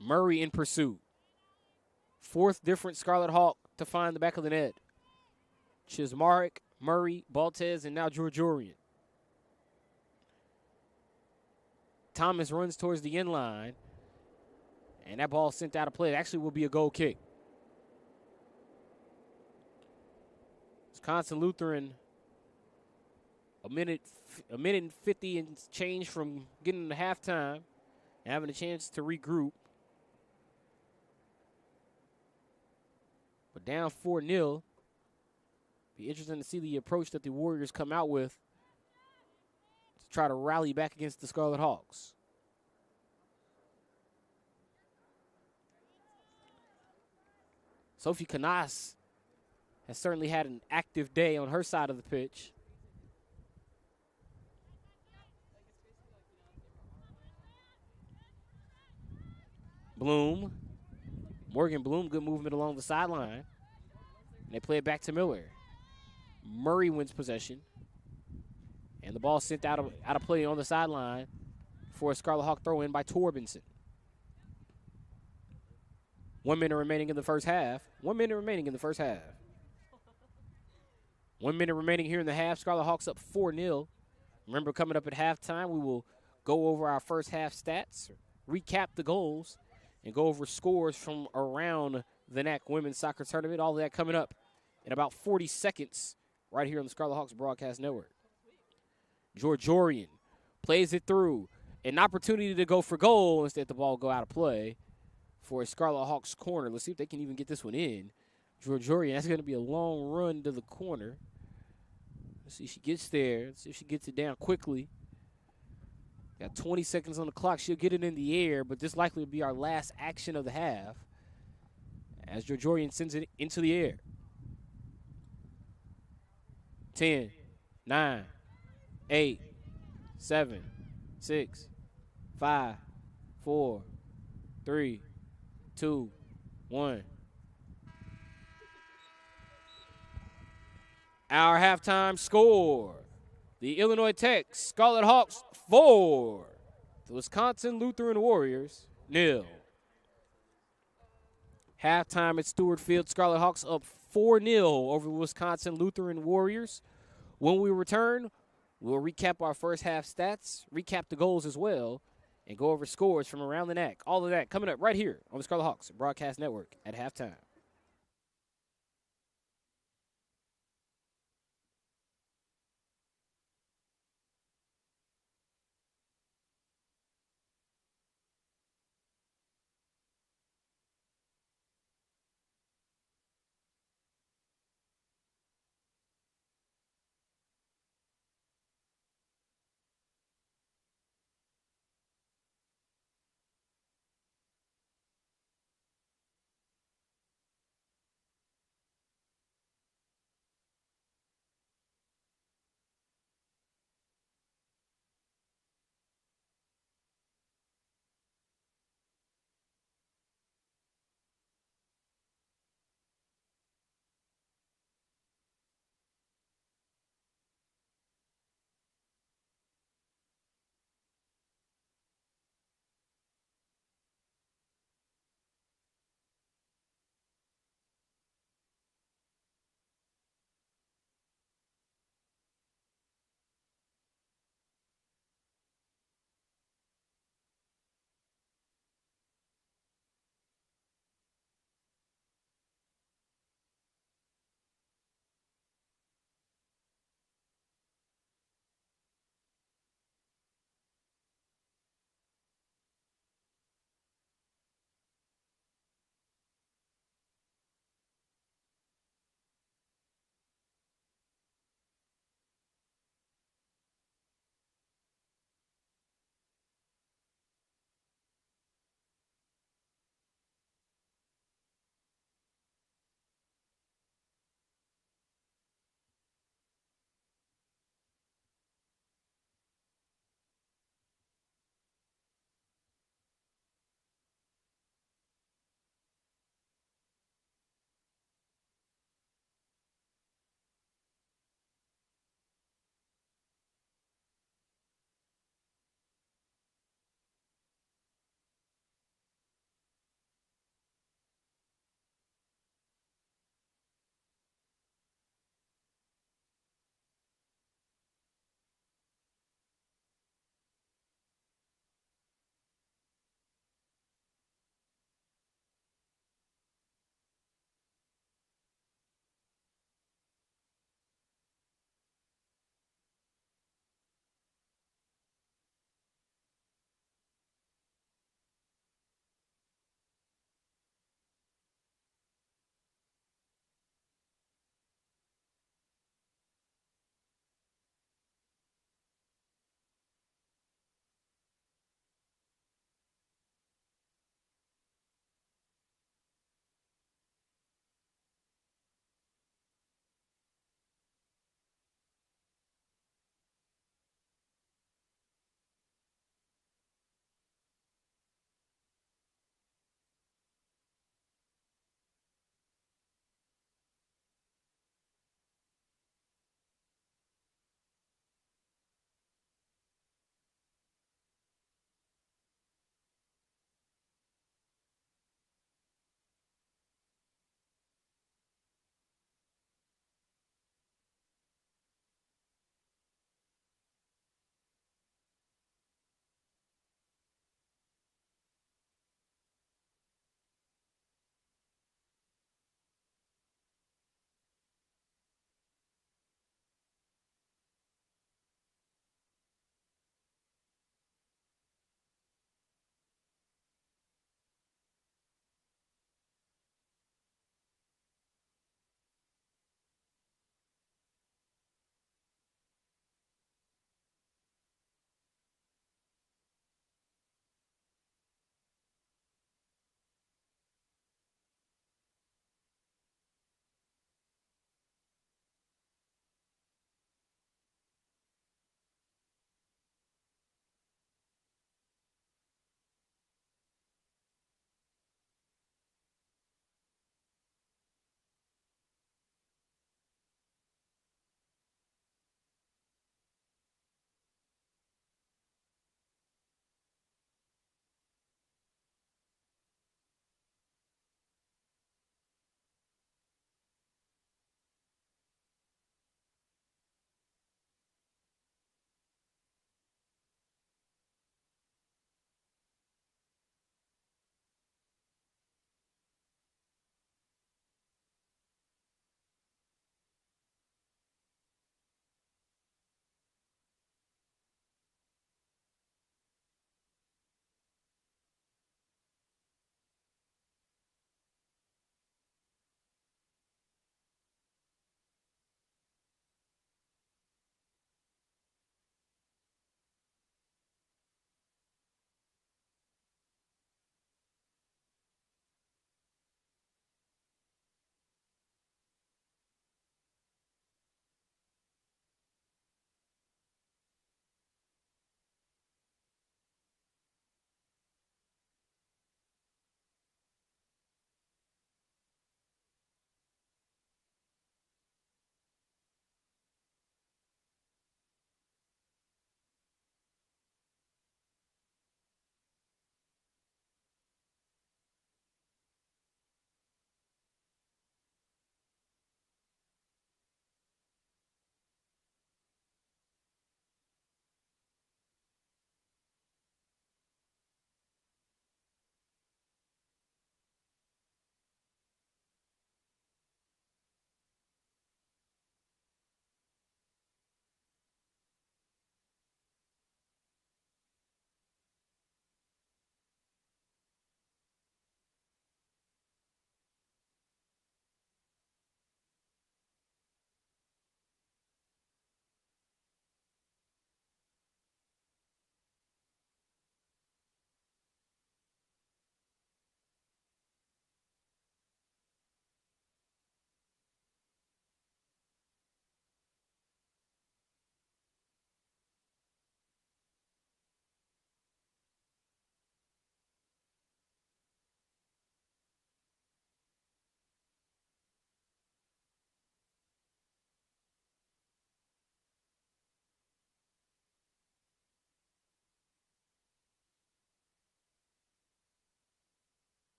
Murray in pursuit. 4th different Scarlet Hawk to find the back of the net. Chismarek, Murray, Baltez, and now Georgiorian. Thomas runs towards the end line, and that ball sent out of play. It actually will be a goal kick. Wisconsin Lutheran, a minute and 50 and change from getting to halftime and having a chance to regroup. But down 4-0. Be interesting to see the approach that the Warriors come out with to try to rally back against the Scarlet Hawks. Sophie Canas has certainly had an active day on her side of the pitch. Bloom. Morgan Bloom, good movement along the sideline. And they play it back to Miller. Murray wins possession. And the ball sent out of play on the sideline for a Scarlet Hawk throw-in by Torbenson. 1 minute remaining in the first half. 1 minute remaining in the first half. 1 minute remaining here in the half. Scarlet Hawks up 4-0. Remember, coming up at halftime, we will go over our first half stats, recap the goals, and go over scores from around the NACC Women's Soccer Tournament. All of that coming up in about 40 seconds right here on the Scarlet Hawks Broadcast Network. Georgiorian plays it through. An opportunity to go for goal. Instead, the ball go out of play for a Scarlet Hawks corner. Let's see if they can even get this one in. Georgiorian, that's going to be a long run to the corner. Let's see if she gets there. Let's see if she gets it down quickly. Got 20 seconds on the clock. She'll get it in the air, but this likely will be our last action of the half as Georgiorian sends it into the air. 10, 9, 8, 7, 6, 5, 4, 3, 2, 1. Our halftime score. The Illinois Tech Scarlet Hawks 4. The Wisconsin Lutheran Warriors 0. Halftime at Stewart Field, Scarlet Hawks up 4-0 over the Wisconsin Lutheran Warriors. When we return, we'll recap our first half stats, recap the goals as well, and go over scores from around the NACC. All of that coming up right here on the Scarlet Hawks Broadcast Network at halftime.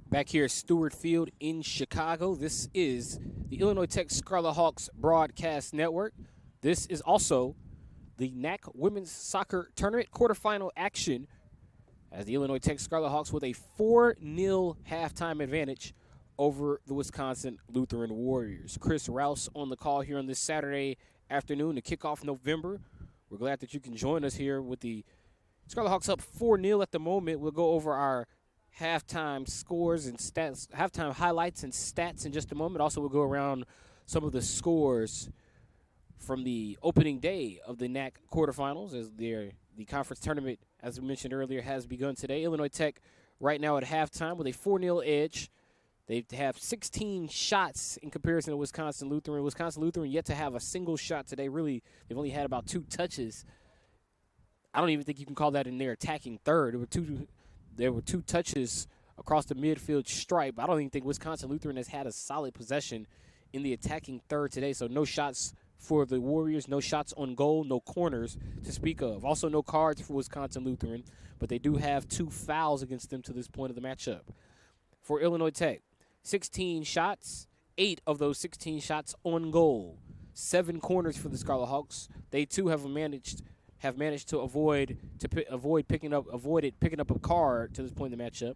Back here at Stewart Field in Chicago. This is the Illinois Tech Scarlet Hawks Broadcast Network. This is also the NACC Women's Soccer Tournament quarterfinal action as the Illinois Tech Scarlet Hawks with a 4-0 halftime advantage over the Wisconsin Lutheran Warriors. Chris Rouse on the call here on this Saturday afternoon to kick off November. We're glad that you can join us here with the Scarlet Hawks up 4-0 at the moment. We'll go over our halftime scores and stats, halftime highlights and stats in just a moment. Also, we'll go around some of the scores from the opening day of the NACC quarterfinals as the conference tournament, as we mentioned earlier, has begun today. Illinois Tech right now at halftime with a 4-0 edge. They have 16 shots in comparison to Wisconsin Lutheran. Wisconsin Lutheran yet to have a single shot today. Really, they've only had about 2 touches. I don't even think you can call that in their attacking third. There were two touches across the midfield stripe. I don't even think Wisconsin Lutheran has had a solid possession in the attacking third today. So no shots for the Warriors, no shots on goal, no corners to speak of. Also no cards for Wisconsin Lutheran, but they do have 2 fouls against them to this point of the matchup. For Illinois Tech, 16 shots, 8 of those 16 shots on goal. 7 corners for the Scarlet Hawks. They too have managed to avoided picking up a card to this point in the matchup.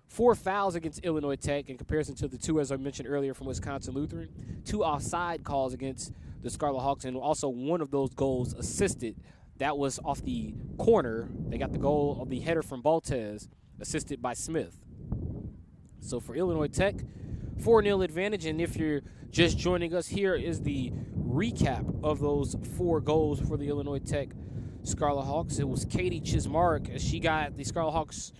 4 fouls against Illinois Tech in comparison to the 2, as I mentioned earlier, from Wisconsin Lutheran. 2 offside calls against the Scarlet Hawks, and also one of those goals assisted. That was off the corner. They got the goal of the header from Baltez, assisted by Smith. So for Illinois Tech, 4-0 advantage, and if you're just joining us, here is the recap of those 4 goals for the Illinois Tech Scarlet Hawks. It was Katie Chismark as she got the Scarlet Hawks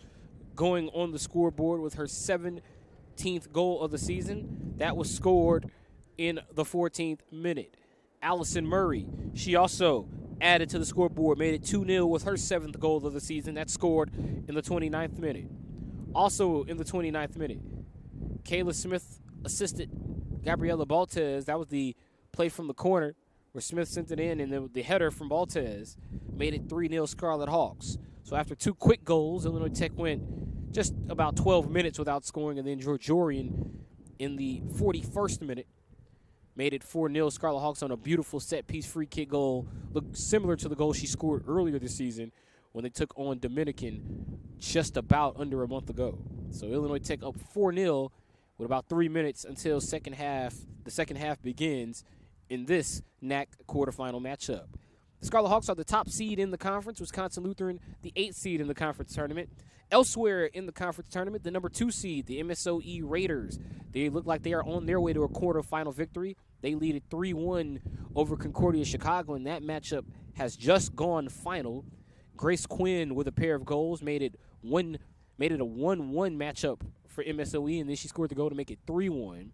going on the scoreboard with her 17th goal of the season. That was scored in the 14th minute. Allison Murray, she also added to the scoreboard, made it 2-0 with her 7th goal of the season. That scored in the 29th minute. Also in the 29th minute, Kayla Smith assisted Gabriela Baltez. That was the play from the corner where Smith sent it in, and the header from Baltez made it 3-0 Scarlet Hawks. So after 2 quick goals, Illinois Tech went just about 12 minutes without scoring, and then Georgiorian in the 41st minute made it 4-0 Scarlet Hawks on a beautiful set-piece free kick goal. Looked similar to the goal she scored earlier this season when they took on Dominican just about under a month ago. So Illinois Tech up 4-0 with about 3 minutes until the second half begins in this NACC quarterfinal matchup. The Scarlet Hawks are the top seed in the conference. Wisconsin Lutheran, the 8th seed in the conference tournament. Elsewhere in the conference tournament, the number 2 seed, the MSOE Raiders. They look like they are on their way to a quarterfinal victory. They lead it 3-1 over Concordia Chicago, and that matchup has just gone final. Grace Quinn with a pair of goals made it a 1-1 matchup for MSOE, and then she scored the goal to make it 3-1.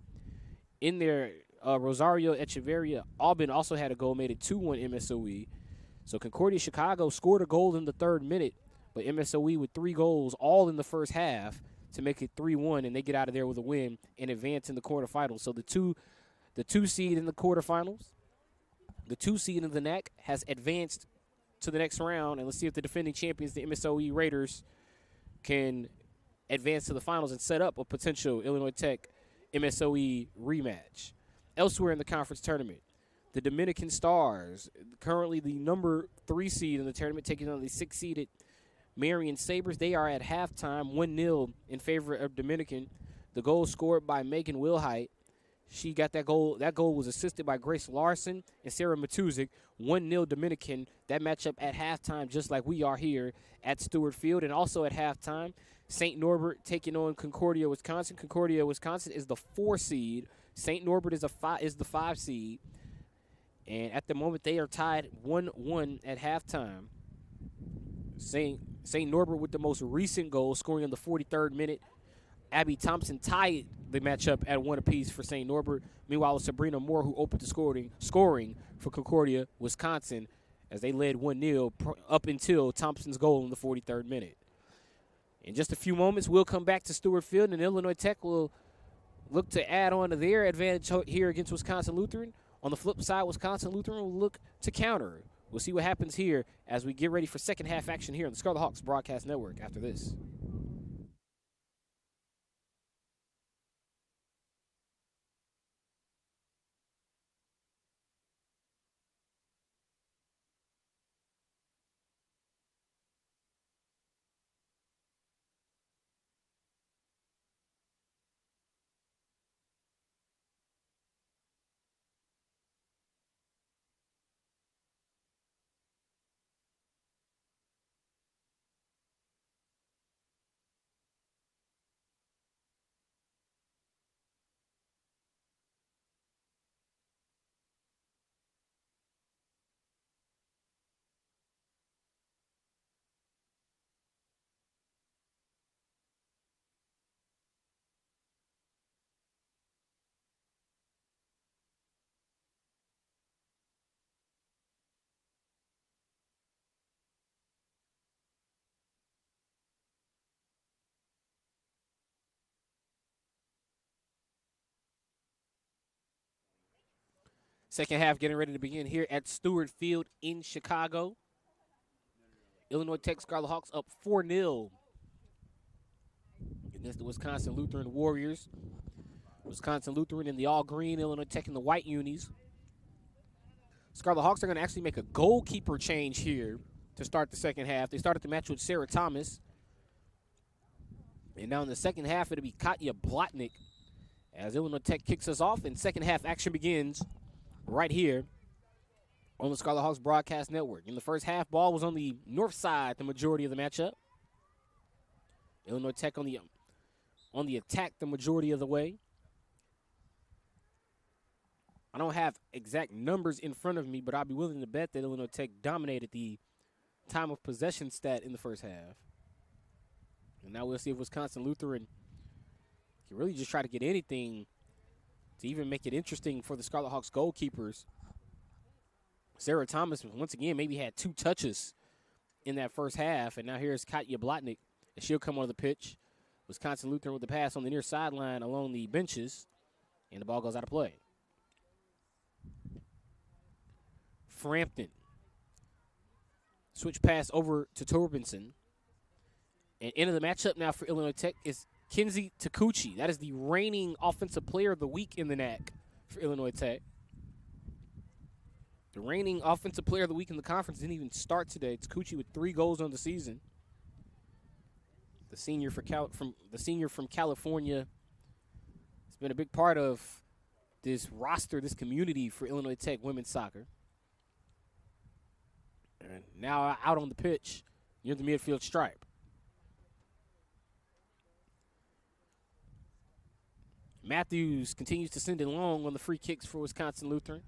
In there, Rosario Echeverria Aubin also had a goal, made it 2-1 MSOE. So Concordia Chicago scored a goal in the 3rd minute, but MSOE with 3 goals all in the first half to make it 3-1, and they get out of there with a win and advance in the quarterfinals. So the two seed in the quarterfinals, the 2 seed in the NACC has advanced to the next round, and let's see if the defending champions, the MSOE Raiders, can advance to the finals and set up a potential Illinois Tech MSOE rematch. Elsewhere in the conference tournament, the Dominican Stars, currently the number 3 seed in the tournament, taking on the 6-seeded Marion Sabres. They are at halftime 1-0 in favor of Dominican. The goal scored by Megan Wilhite. She got that goal. That goal was assisted by Grace Larson and Sarah Matuzik. 1-0 Dominican. That matchup at halftime, just like we are here at Stewart Field. And also at halftime, St. Norbert taking on Concordia, Wisconsin. Concordia, Wisconsin is the 4 seed. St. Norbert is the 5 seed. And at the moment, they are tied 1-1 at halftime. St. Norbert with the most recent goal, scoring in the 43rd minute. Abby Thompson tied the matchup at 1 apiece for St. Norbert. Meanwhile, Sabrina Moore, who opened the scoring for Concordia, Wisconsin, as they led 1-0 up until Thompson's goal in the 43rd minute. In just a few moments, we'll come back to Stewart Field, and Illinois Tech will look to add on to their advantage here against Wisconsin Lutheran. On the flip side, Wisconsin Lutheran will look to counter. We'll see what happens here as we get ready for second half action here on the Scarlet Hawks Broadcast Network after this. Second half getting ready to begin here at Stewart Field in Chicago. Illinois Tech Scarlet Hawks up 4-0 against the Wisconsin Lutheran Warriors. Wisconsin Lutheran in the all-green, Illinois Tech in the white unis. Scarlet Hawks are going to actually make a goalkeeper change here to start the second half. They started the match with Sarah Thomas. And now in the second half, it'll be Katya Blotnick as Illinois Tech kicks us off, and second half action begins right here on the Scarlet Hawks Broadcast Network. In the first half, ball was on the north side the majority of the matchup. Illinois Tech on the attack the majority of the way. I don't have exact numbers in front of me, but I'll be willing to bet that Illinois Tech dominated the time of possession stat in the first half. And now we'll see if Wisconsin Lutheran can really just try to get anything to even make it interesting for the Scarlet Hawks goalkeepers. Sarah Thomas, once again, maybe had 2 touches in that first half, and now here's Katya Blotnick, and she'll come on the pitch. Wisconsin Lutheran with the pass on the near sideline along the benches, and the ball goes out of play. Frampton. Switch pass over to Torbenson. And into the matchup now for Illinois Tech is Kinsey Takuchi. That is the reigning Offensive Player of the Week in the NACC for Illinois Tech. The reigning Offensive Player of the Week in the conference didn't even start today. Takuchi with 3 goals on the season. The senior from California has been a big part of this roster, this community for Illinois Tech women's soccer. And now out on the pitch near the midfield stripe. Matthews continues to send it long on the free kicks for Wisconsin Lutheran.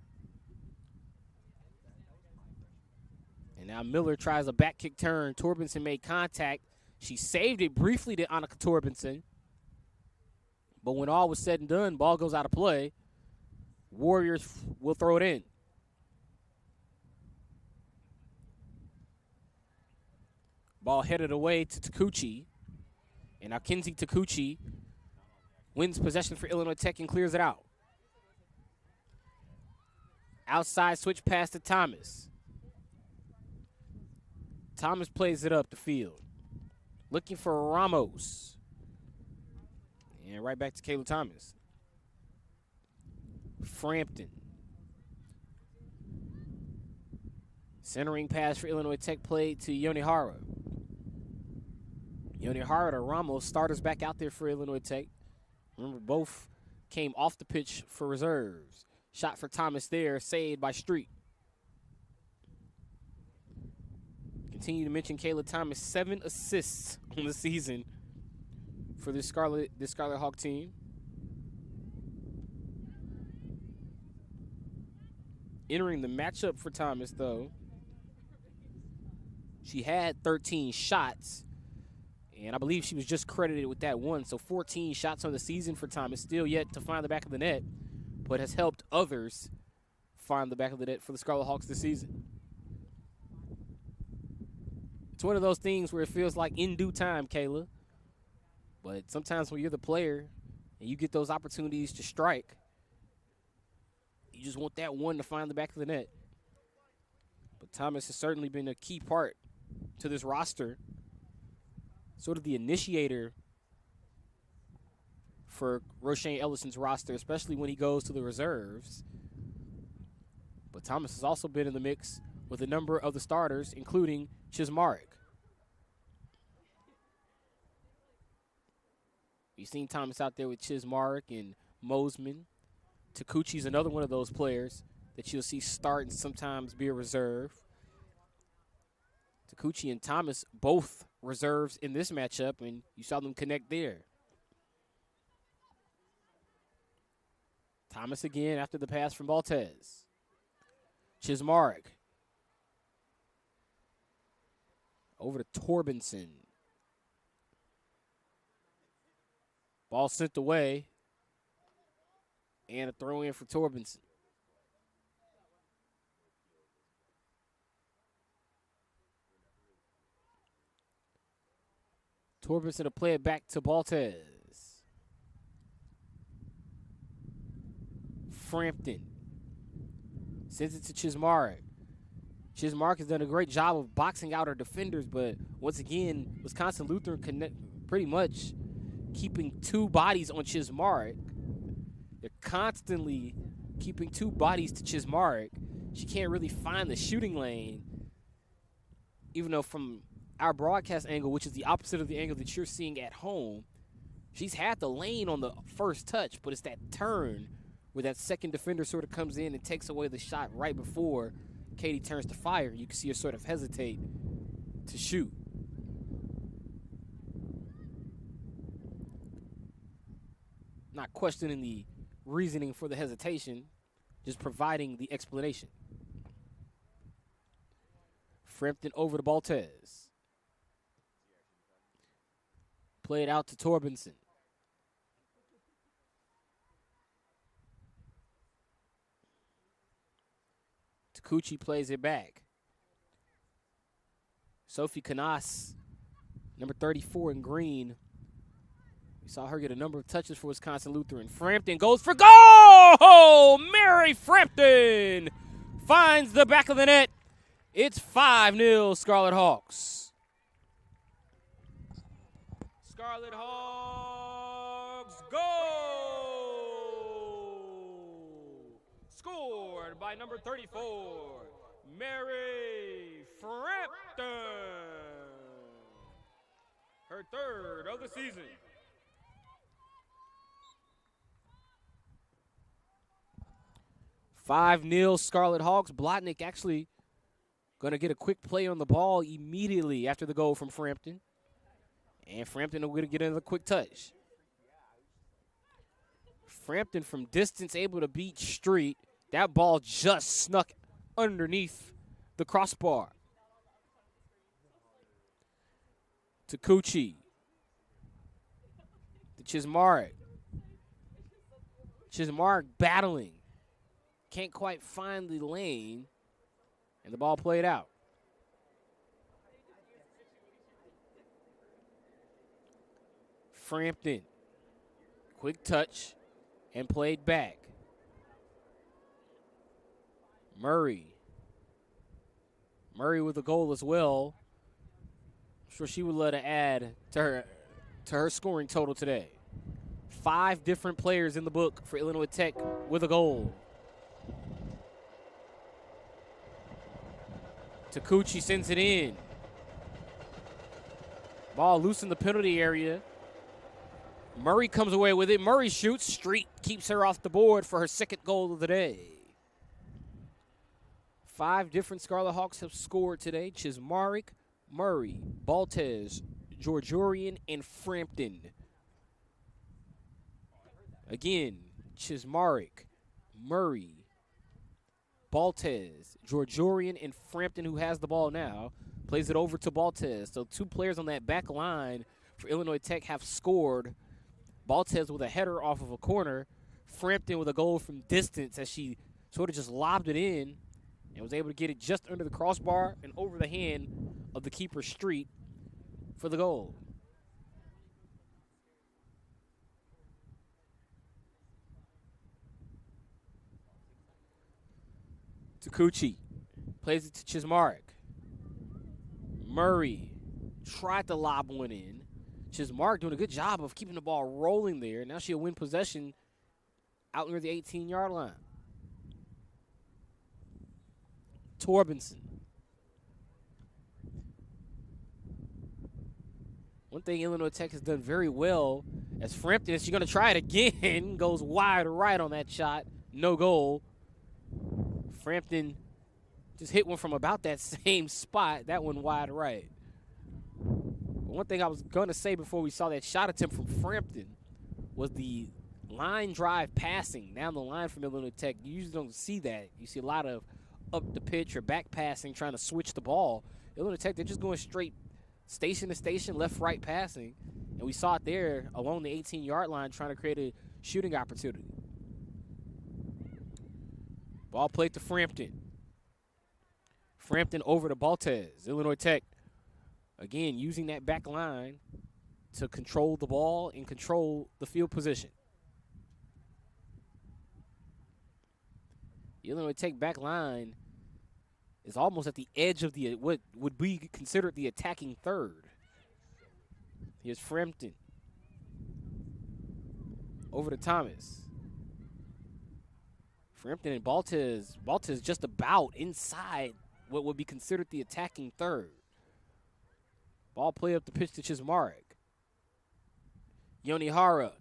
And now Miller tries a back kick turn. Torbenson made contact. She saved it briefly to Annika Torbenson. But when all was said and done, ball goes out of play. Warriors will throw it in. Ball headed away to Takuchi. And now Kinsey Takuchi wins possession for Illinois Tech and clears it out. Outside switch pass to Thomas. Thomas plays it up the field. Looking for Ramos. And right back to Kayla Thomas. Frampton. Centering pass for Illinois Tech played to Yonihara. Yonihara to Ramos. Starters back out there for Illinois Tech. Remember, both came off the pitch for reserves. Shot for Thomas there, saved by Street. Continue to mention Kayla Thomas, 7 assists on the season for this Scarlet Hawk team. Entering the matchup for Thomas, though, she had 13 shots, and I believe she was just credited with that one. So 14 shots on the season for Thomas, still yet to find the back of the net, but has helped others find the back of the net for the Scarlet Hawks this season. It's one of those things where it feels like in due time, Kayla. But sometimes when you're the player and you get those opportunities to strike, you just want that one to find the back of the net. But Thomas has certainly been a key part to this roster, sort of the initiator for Roshane Ellison's roster, especially when he goes to the reserves. But Thomas has also been in the mix with a number of the starters, including Chismarek. You've seen Thomas out there with Chismarek and Mosman. Takuchi's another one of those players that you'll see start and sometimes be a reserve. Takuchi and Thomas both reserves in this matchup, and you saw them connect there. Thomas again after the pass from Baltez. Chismarek. Over to Torbenson. Ball sent away. And a throw in for Torbenson. Torbenson to play it back to Baltez. Frampton. Sends it to Chismark. Chismark has done a great job of boxing out her defenders, but once again, Wisconsin Lutheran pretty much keeping two bodies on Chismark. They're constantly keeping two bodies to Chismark. She can't really find the shooting lane, even though from our broadcast angle, which is the opposite of the angle that you're seeing at home, she's had the lane on the first touch, but it's that turn where that second defender sort of comes in and takes away the shot right before Katie turns to fire. You can see her sort of hesitate to shoot. Not questioning the reasoning for the hesitation, just providing the explanation. Frampton over to Baltez. Play it out to Torbenson. Takuchi plays it back. Sophie Canas, number 34 in green. We saw her get a number of touches for Wisconsin Lutheran. Frampton goes for goal! Mary Frampton finds the back of the net. It's 5-0 Scarlet Hawks. Scarlet Hawks goal! Scored by number 34, Mary Frampton. Her third of the season. $5-0 Scarlet Hawks. Blotnick actually going to get a quick play on the ball immediately after the goal from Frampton. And Frampton will get another quick touch. Frampton from distance able to beat Street. That ball just snuck underneath the crossbar. Takuchi. To Chismark. Chismark battling. Can't quite find the lane. And the ball played out. Frampton. Quick touch and played back. Murray. Murray with a goal as well. I'm sure she would let to add to her scoring total today. 5 different players in the book for Illinois Tech with a goal. Takuchi sends it in. Ball loose in the penalty area. Murray comes away with it. Murray shoots. Street keeps her off the board for her second goal of the day. 5 different Scarlet Hawks have scored today. Chismark, Murray, Baltez, Georgiorian, and Frampton. Again, Chismark, Murray, Baltez, Georgiorian, and Frampton, who has the ball now, plays it over to Baltez. So 2 players on that back line for Illinois Tech have scored. Baltez with a header off of a corner. Frampton with a goal from distance as she sort of just lobbed it in and was able to get it just under the crossbar and over the hand of the keeper, Street, for the goal. Takuchi plays it to Chismark. Murray tried to lob one in. Chismark doing a good job of keeping the ball rolling there. Now she'll win possession out near the 18-yard line. Torbenson. One thing Illinois Tech has done very well as Frampton, is she's going to try it again, goes wide right on that shot. No goal. Frampton just hit one from about that same spot. That one wide right. One thing I was going to say before we saw that shot attempt from Frampton was the line drive passing down the line from Illinois Tech. You usually don't see that. You see a lot of up the pitch or back passing, trying to switch the ball. Illinois Tech, they're just going straight station to station, left-right passing. And we saw it there along the 18-yard line trying to create a shooting opportunity. Ball played to Frampton. Frampton over to Baltez. Illinois Tech, again, using that back line to control the ball and control the field position. The Illinois Tech back line is almost at the edge of the what would be considered the attacking third. Here's Frampton. Over to Thomas. Frampton and Baltez. Baltez just about inside what would be considered the attacking third. Ball play up the pitch to Chismarek. Yonihara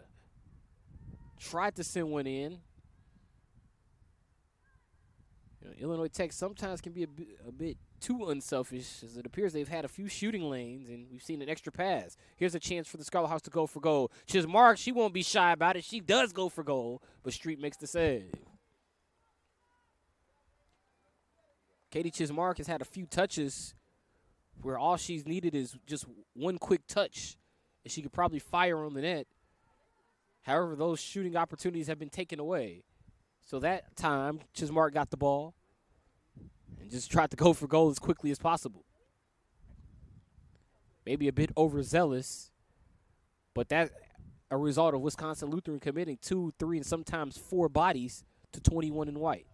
tried to send one in. Illinois Tech sometimes can be a bit too unselfish, as it appears they've had a few shooting lanes, and we've seen an extra pass. Here's a chance for the Scarlet Hawks to go for goal. Chismark, she won't be shy about it. She does go for goal, but Street makes the save. Katie Chismark has had a few touches where all she's needed is just one quick touch, and she could probably fire on the net. However, those shooting opportunities have been taken away. So that time, Chismark got the ball and just tried to go for goal as quickly as possible. Maybe a bit overzealous, but that's a result of Wisconsin Lutheran committing 2, 3, and sometimes 4 bodies to 21 in white.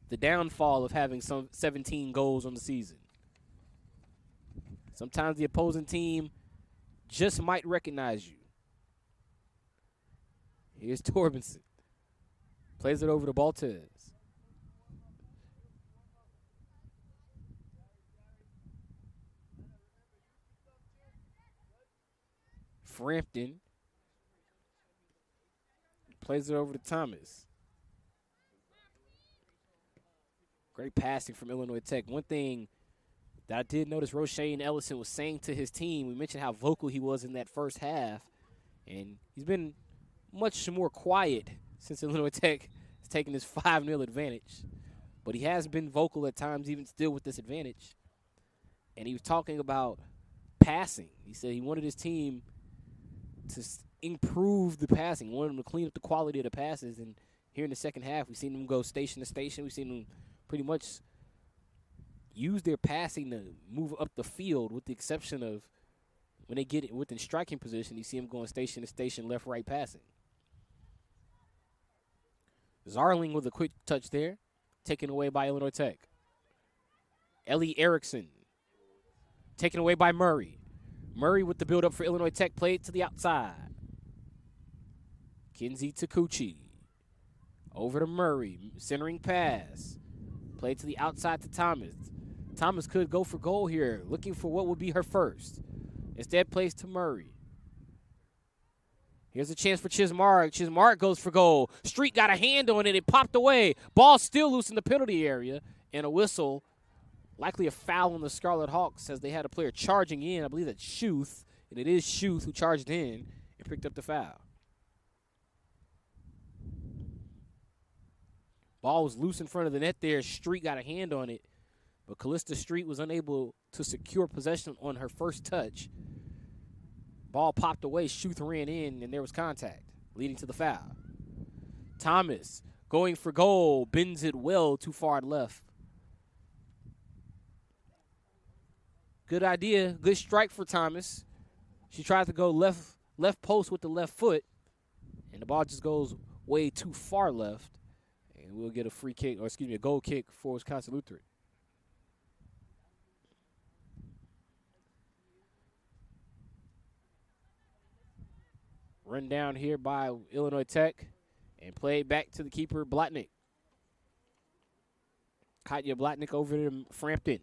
The downfall of having some 17 goals on the season. Sometimes the opposing team just might recognize you. Here's Torbenson. Plays it over to Baltez. Frampton plays it over to Thomas. Great passing from Illinois Tech. One thing that I did notice Roshane Ellison was saying to his team, we mentioned how vocal he was in that first half, and he's been much more quiet since Illinois Tech has taken this 5-0 advantage. But he has been vocal at times, even still with this advantage. And he was talking about passing. He said he wanted his team to improve the passing, wanted them to clean up the quality of the passes. And here in the second half, we've seen them go station to station. We've seen them pretty much use their passing to move up the field, with the exception of when they get it within striking position, you see them going station to station, left, right passing. Zarling with a quick touch there, taken away by Illinois Tech. Ellie Erickson, taken away by Murray. Murray with the build-up for Illinois Tech, played to the outside. Kinsey Takuchi. Over to Murray, centering pass. Played to the outside to Thomas. Thomas could go for goal here, looking for what would be her first. Instead, plays to Murray. Here's a chance for Chismark. Chismark goes for goal. Street got a hand on it. It popped away. Ball still loose in the penalty area. And a whistle. Likely a foul on the Scarlet Hawks as they had a player charging in. I believe that's Schuth. And it is Schuth who charged in and picked up the foul. Ball was loose in front of the net there. Street got a hand on it. But Callista Street was unable to secure possession on her first touch. Ball popped away, Schuth ran in, and there was contact, leading to the foul. Thomas going for goal, bends it well, too far left. Good idea, good strike for Thomas. She tried to go left post with the left foot, and the ball just goes way too far left, and we'll get a free kick, or excuse me, a goal kick for Wisconsin Lutheran. Run down here by Illinois Tech and played back to the keeper, Blatnick. Katya Blatnick over to Frampton.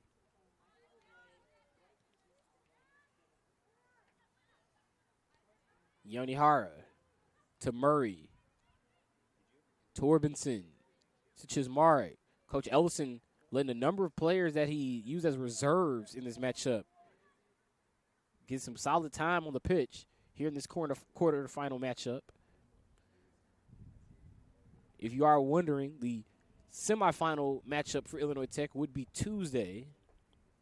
Yonihara to Murray. Torbenson to Chismarek. Coach Ellison letting a number of players that he used as reserves in this matchup get some solid time on the pitch here in this quarterfinal matchup. If you are wondering, the semifinal matchup for Illinois Tech would be Tuesday.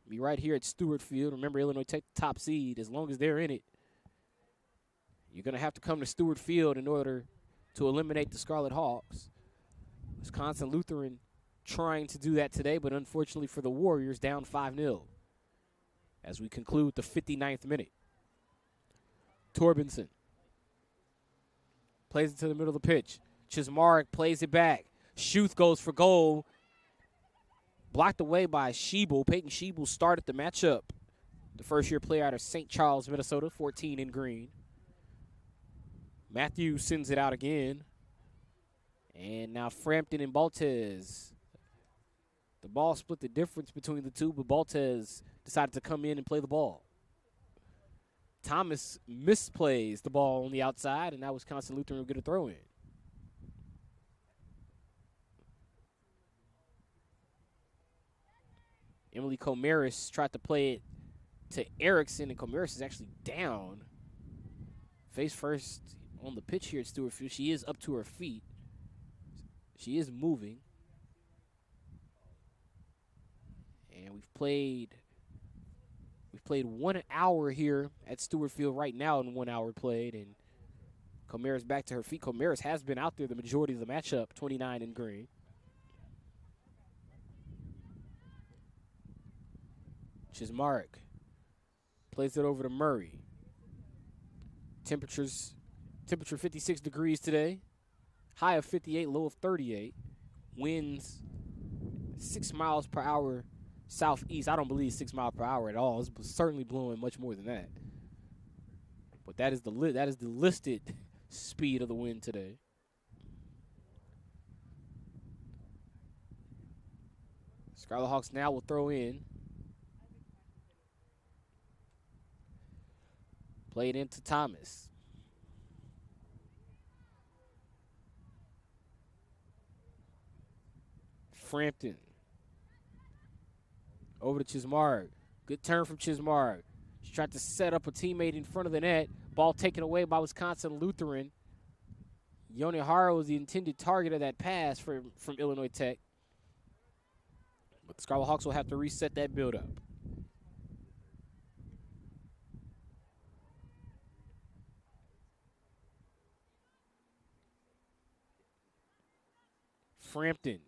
Be right here at Stewart Field. Remember, Illinois Tech top seed. As long as they're in it, you're going to have to come to Stewart Field in order to eliminate the Scarlet Hawks. Wisconsin Lutheran trying to do that today, but unfortunately for the Warriors, down 5-0 as we conclude the 59th minute. Torbenson Plays it to the middle of the pitch. Chismark plays it back. Schuth goes for goal. Blocked away by Schiebel. Peyton Schiebel started the matchup. The first-year player out of St. Charles, Minnesota, 14 in green. Matthews sends it out again. And now Frampton and Baltez. The ball split the difference between the two, but Baltez decided to come in and play the ball. Thomas misplays the ball on the outside, and now Wisconsin Lutheran will get a throw in. Emily Comaris tried to play it to Erickson, and Comaris is actually down. Face first on the pitch here at Stewart Field. She is up to her feet. She is moving. And we've played 1 hour here at Stewart Field right now, in 1 hour played, and Comaris back to her feet. Comaris has been out there the majority of the matchup, 29 in green. Chismark plays it over to Murray. Temperature 56 degrees today. High of 58, low of 38. Winds 6 miles per hour southeast. I don't believe 6 miles per hour at all. It's certainly blowing much more than that. But that is the listed speed of the wind today. Scarlet Hawks now will throw in. Play it into Thomas. Frampton. Over to Chismark. Good turn from Chismark. She tried to set up a teammate in front of the net. Ball taken away by Wisconsin Lutheran. Yoni Hara was the intended target of that pass from Illinois Tech. But the Scarlet Hawks will have to reset that build-up. Frampton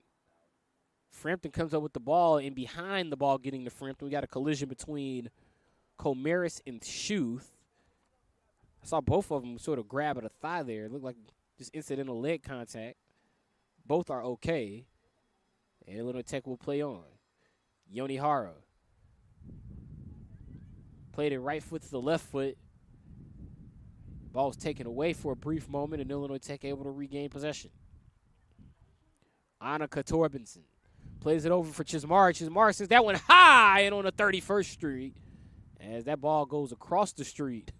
comes up with the ball, and behind the ball getting to Frampton, we got a collision between Comaris and Schuth. I saw both of them sort of grab at a thigh there. It looked like just incidental leg contact. Both are okay. And Illinois Tech will play on. Yoni Hara played it right foot to the left foot. Ball was taken away for a brief moment, and Illinois Tech able to regain possession. Annika Torbenson plays it over for Chismark. Chismark sends that one high and on the 31st Street as that ball goes across the street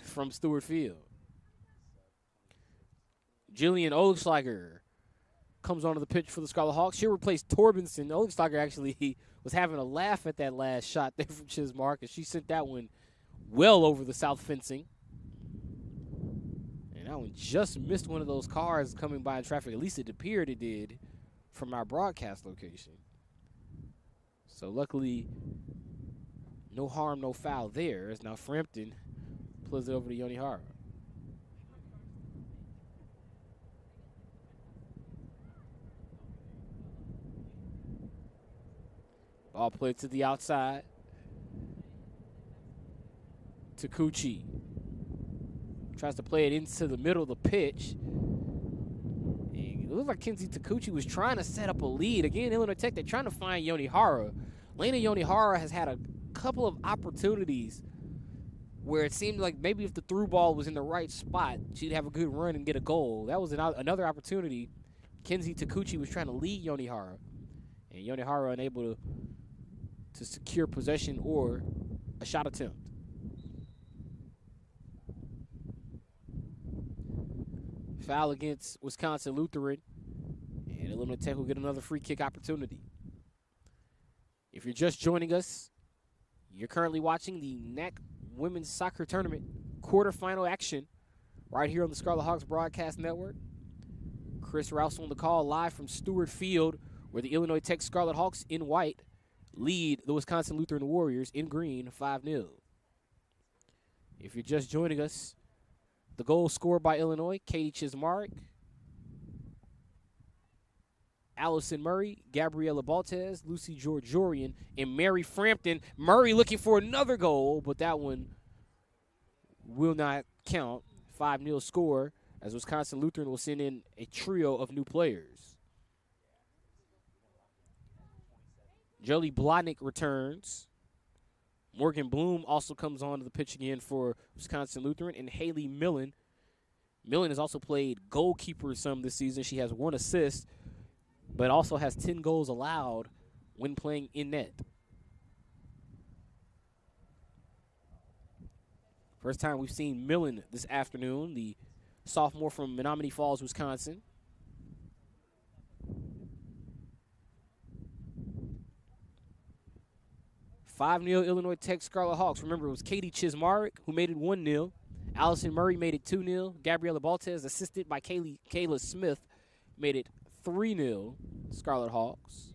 from Stewart Field. Jillian Oligschlager comes onto the pitch for the Scarlet Hawks. She'll replace Torbenson. Oligschlager actually was having a laugh at that last shot there from Chismark, and she sent that one well over the south fencing. And that one just missed one of those cars coming by in traffic. At least it appeared it did from our broadcast location. So luckily, no harm, no foul there. As now Frampton plays it over to Yoni Hara. Ball played to the outside. Takuchi tries to play it into the middle of the pitch. It looks like Kenzie Takuchi was trying to set up a lead. Again, Illinois Tech, they're trying to find Yoni Hara. Lena Yoni Hara has had a couple of opportunities where it seemed like maybe if the through ball was in the right spot, she'd have a good run and get a goal. That was another opportunity. Kenzie Takuchi was trying to lead Yoni Hara, and Yoni Hara unable to secure possession or a shot attempt. Foul against Wisconsin Lutheran, and Illinois Tech will get another free kick opportunity. If you're just joining us, you're currently watching the NACC Women's Soccer Tournament quarterfinal action right here on the Scarlet Hawks Broadcast Network. Chris Rouse on the call live from Stewart Field, where the Illinois Tech Scarlet Hawks in white lead the Wisconsin Lutheran Warriors in green 5-0. If you're just joining us, the goal scored by Illinois, Katie Chismark, Allison Murray, Gabriella Baltez, Lucy Georgiorian, and Mary Frampton. Murray looking for another goal, but that one will not count. 5-0 score as Wisconsin Lutheran will send in a trio of new players. Jelly Blodnick returns. Morgan Bloom also comes on to the pitch again for Wisconsin Lutheran, and Haley Millen. Millen has also played goalkeeper some this season. She has 1 assist, but also has 10 goals allowed when playing in net. First time we've seen Millen this afternoon, the sophomore from Menominee Falls, Wisconsin. "5-0 Illinois Tech Scarlet Hawks." Remember, it was Katie Chismaric who made it 1-0. Allison Murray made it 2-0. Gabriella Baltez, assisted by Kayla Smith, made it 3-0 Scarlet Hawks.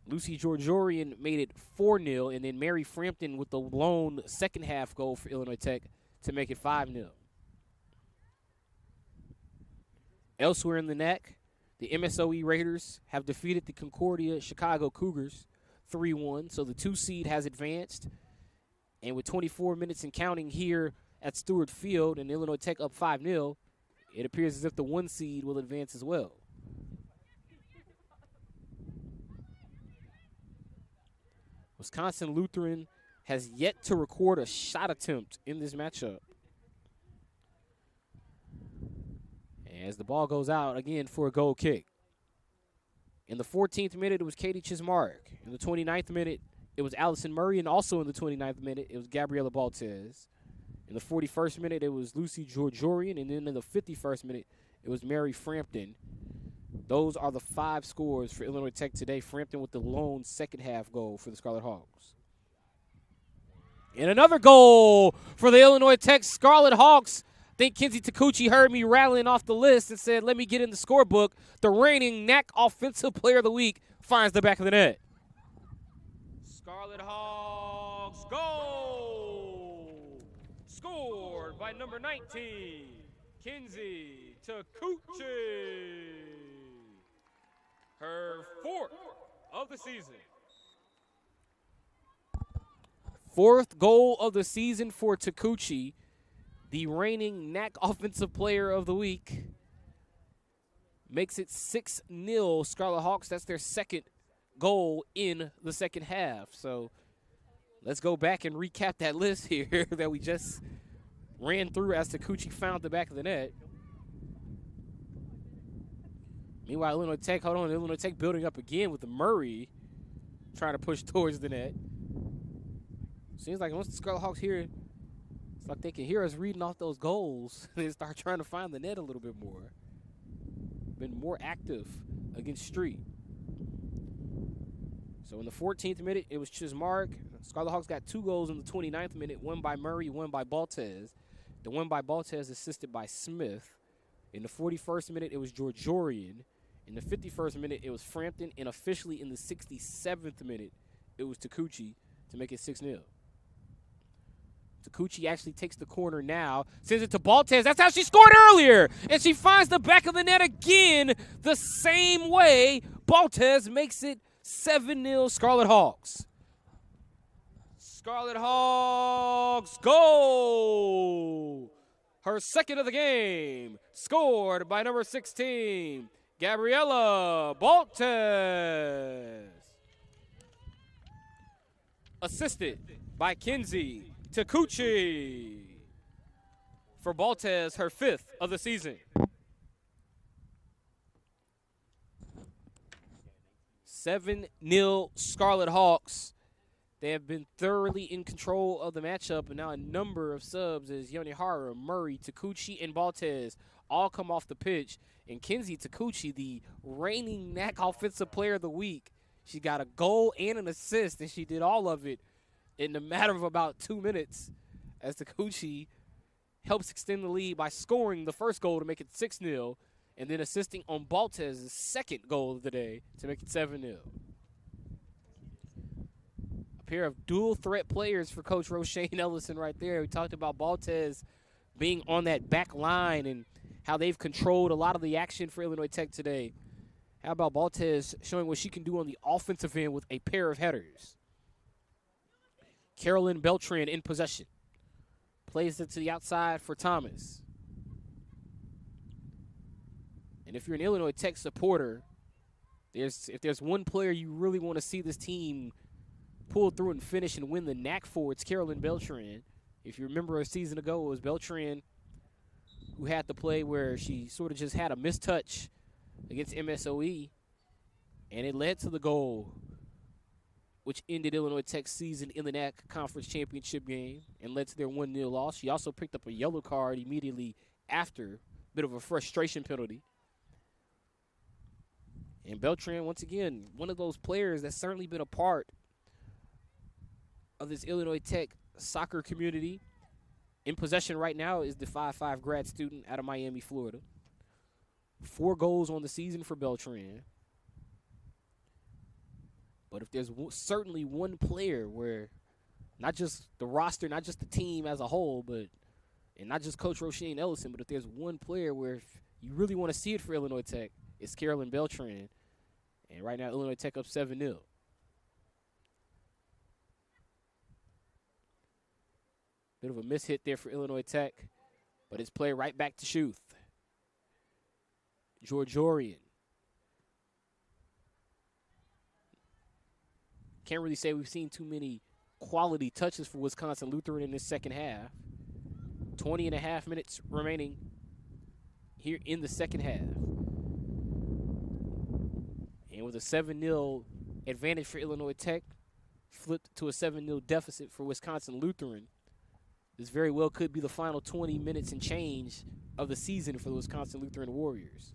Lucy Georgiorian made it 4-0, and then Mary Frampton with the lone second half goal for Illinois Tech to make it 5-0. Elsewhere in the NACC, the MSOE Raiders have defeated the Concordia Chicago Cougars 3-1, so the 2 seed has advanced. And with 24 minutes and counting here at Stewart Field and Illinois Tech up 5-0, it appears as if the 1 seed will advance as well. Wisconsin Lutheran has yet to record a shot attempt in this matchup. As the ball goes out again for a goal kick. In the 14th minute, it was Katie Chismaric. In the 29th minute, it was Allison Murray, and also in the 29th minute, it was Gabriella Baltez. In the 41st minute, it was Lucy Georgiorian, and then in the 51st minute, it was Mary Frampton. Those are the 5 scores for Illinois Tech today. Frampton with the lone second half goal for the Scarlet Hawks. And another goal for the Illinois Tech Scarlet Hawks. I think Kenzie Takuchi heard me rattling off the list and said, let me get in the scorebook. The reigning NACC Offensive Player of the Week finds the back of the net. Scarlet Hawks goal! Scored by number 19, Kenzie Takuchi. Her 4th of the season. 4th goal of the season for Takuchi, the reigning NACC Offensive Player of the Week. Makes it 6-0 Scarlet Hawks. That's their 2nd goal in the second half. So let's go back and recap that list here that we just ran through as Takuchi found the back of the net. Meanwhile, Illinois Tech, Illinois Tech building up again with the Murray trying to push towards the net. Seems like once the Scarlet Hawks hear it, it's like they can hear us reading off those goals and they start trying to find the net a little bit more. Been more active against Street. So in the 14th minute, it was Chismaric. Scarlet Hawks got 2 goals in the 29th minute, one by Murray, one by Baltez. The one by Baltez assisted by Smith. In the 41st minute, it was Georgiorian. In the 51st minute, it was Frampton. And officially in the 67th minute, it was Takuchi to make it 6-0. Takuchi actually takes the corner now, sends it to Baltez. That's how she scored earlier. And she finds the back of the net again the same way. Baltez makes it 7-0 Scarlet Hawks. Scarlet Hawks goal. Her 2nd of the game, scored by number 16, Gabriella Baltez. Assisted by Kenzie Takuchi. For Baltez, her 5th of the season. 7-0 Scarlet Hawks. They have been thoroughly in control of the matchup, and now a number of subs as Yonihara, Murray, Takuchi, and Baltez all come off the pitch. And Kenzie Takuchi, the reigning NACC Offensive Player of the Week, she got a goal and an assist, and she did all of it in a matter of about 2 minutes as Takuchi helps extend the lead by scoring the first goal to make it 6-0 and then assisting on Baltez's 2nd goal of the day to make it 7-0. A pair of dual threat players for Coach Roshane Ellison right there. We talked about Baltez being on that back line and how they've controlled a lot of the action for Illinois Tech today. How about Baltez showing what she can do on the offensive end with a pair of headers? Carolyn Beltran in possession. plays it to the outside for Thomas. And if you're an Illinois Tech supporter, if there's one player you really want to see this team pull through and finish and win the NACC for, it's Carolyn Beltran. If you remember a season ago, it was Beltran who had the play where she sort of just had a mistouch against MSOE, and it led to the goal, which ended Illinois Tech's season in the NACC Conference Championship game and led to their 1-0 loss. She also picked up a yellow card immediately after, a bit of a frustration penalty. And Beltran, once again, one of those players that's certainly been a part of this Illinois Tech soccer community. In possession right now is the 5'5" grad student out of Miami, Florida. 4 goals on the season for Beltran. But if there's certainly one player where not just the roster, not just the team as a whole, and not just Coach Roshane Ellison, but if there's one player where you really want to see it for Illinois Tech, it's Carolyn Beltran. And right now, Illinois Tech up 7-0. Bit of a mishit there for Illinois Tech, but it's played right back to Schuth. Georgiorian. Can't really say we've seen too many quality touches for Wisconsin Lutheran in this second half. 20 and a half minutes remaining here in the second half. And with a 7-0 advantage for Illinois Tech, flipped to a 7-0 deficit for Wisconsin Lutheran, this very well could be the final 20 minutes and change of the season for the Wisconsin Lutheran Warriors.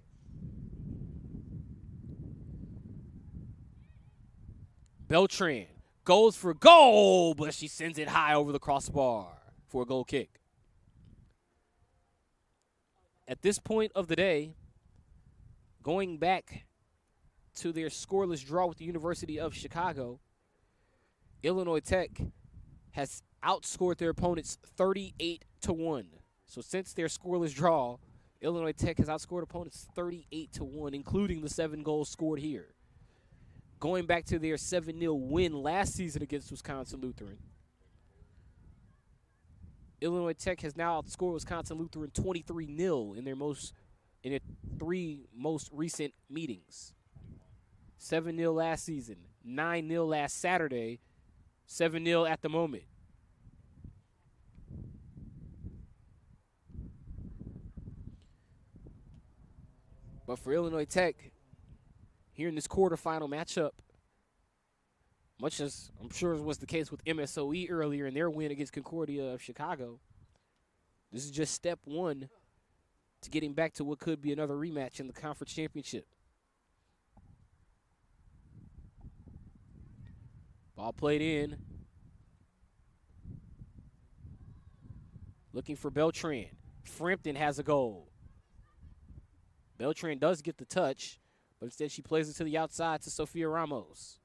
Beltran goes for goal, but she sends it high over the crossbar for a goal kick. At this point of the day, going back to their scoreless draw with the University of Chicago, Illinois Tech has outscored their opponents 38-1. So since their scoreless draw, Illinois Tech has outscored opponents 38-1, including the 7 goals scored here. Going back to their 7-0 win last season against Wisconsin Lutheran, Illinois Tech has now outscored Wisconsin Lutheran 23-0 in their 3 most recent meetings. 7-0 last season, 9-0 last Saturday, 7-0 at the moment. But for Illinois Tech, here in this quarterfinal matchup, much as I'm sure was the case with MSOE earlier in their win against Concordia of Chicago, this is just step 1 to getting back to what could be another rematch in the conference championship. Ball played in. Looking for Beltran. Frampton has a goal. Beltran does get the touch, but instead she plays it to the outside to Sophia Ramos.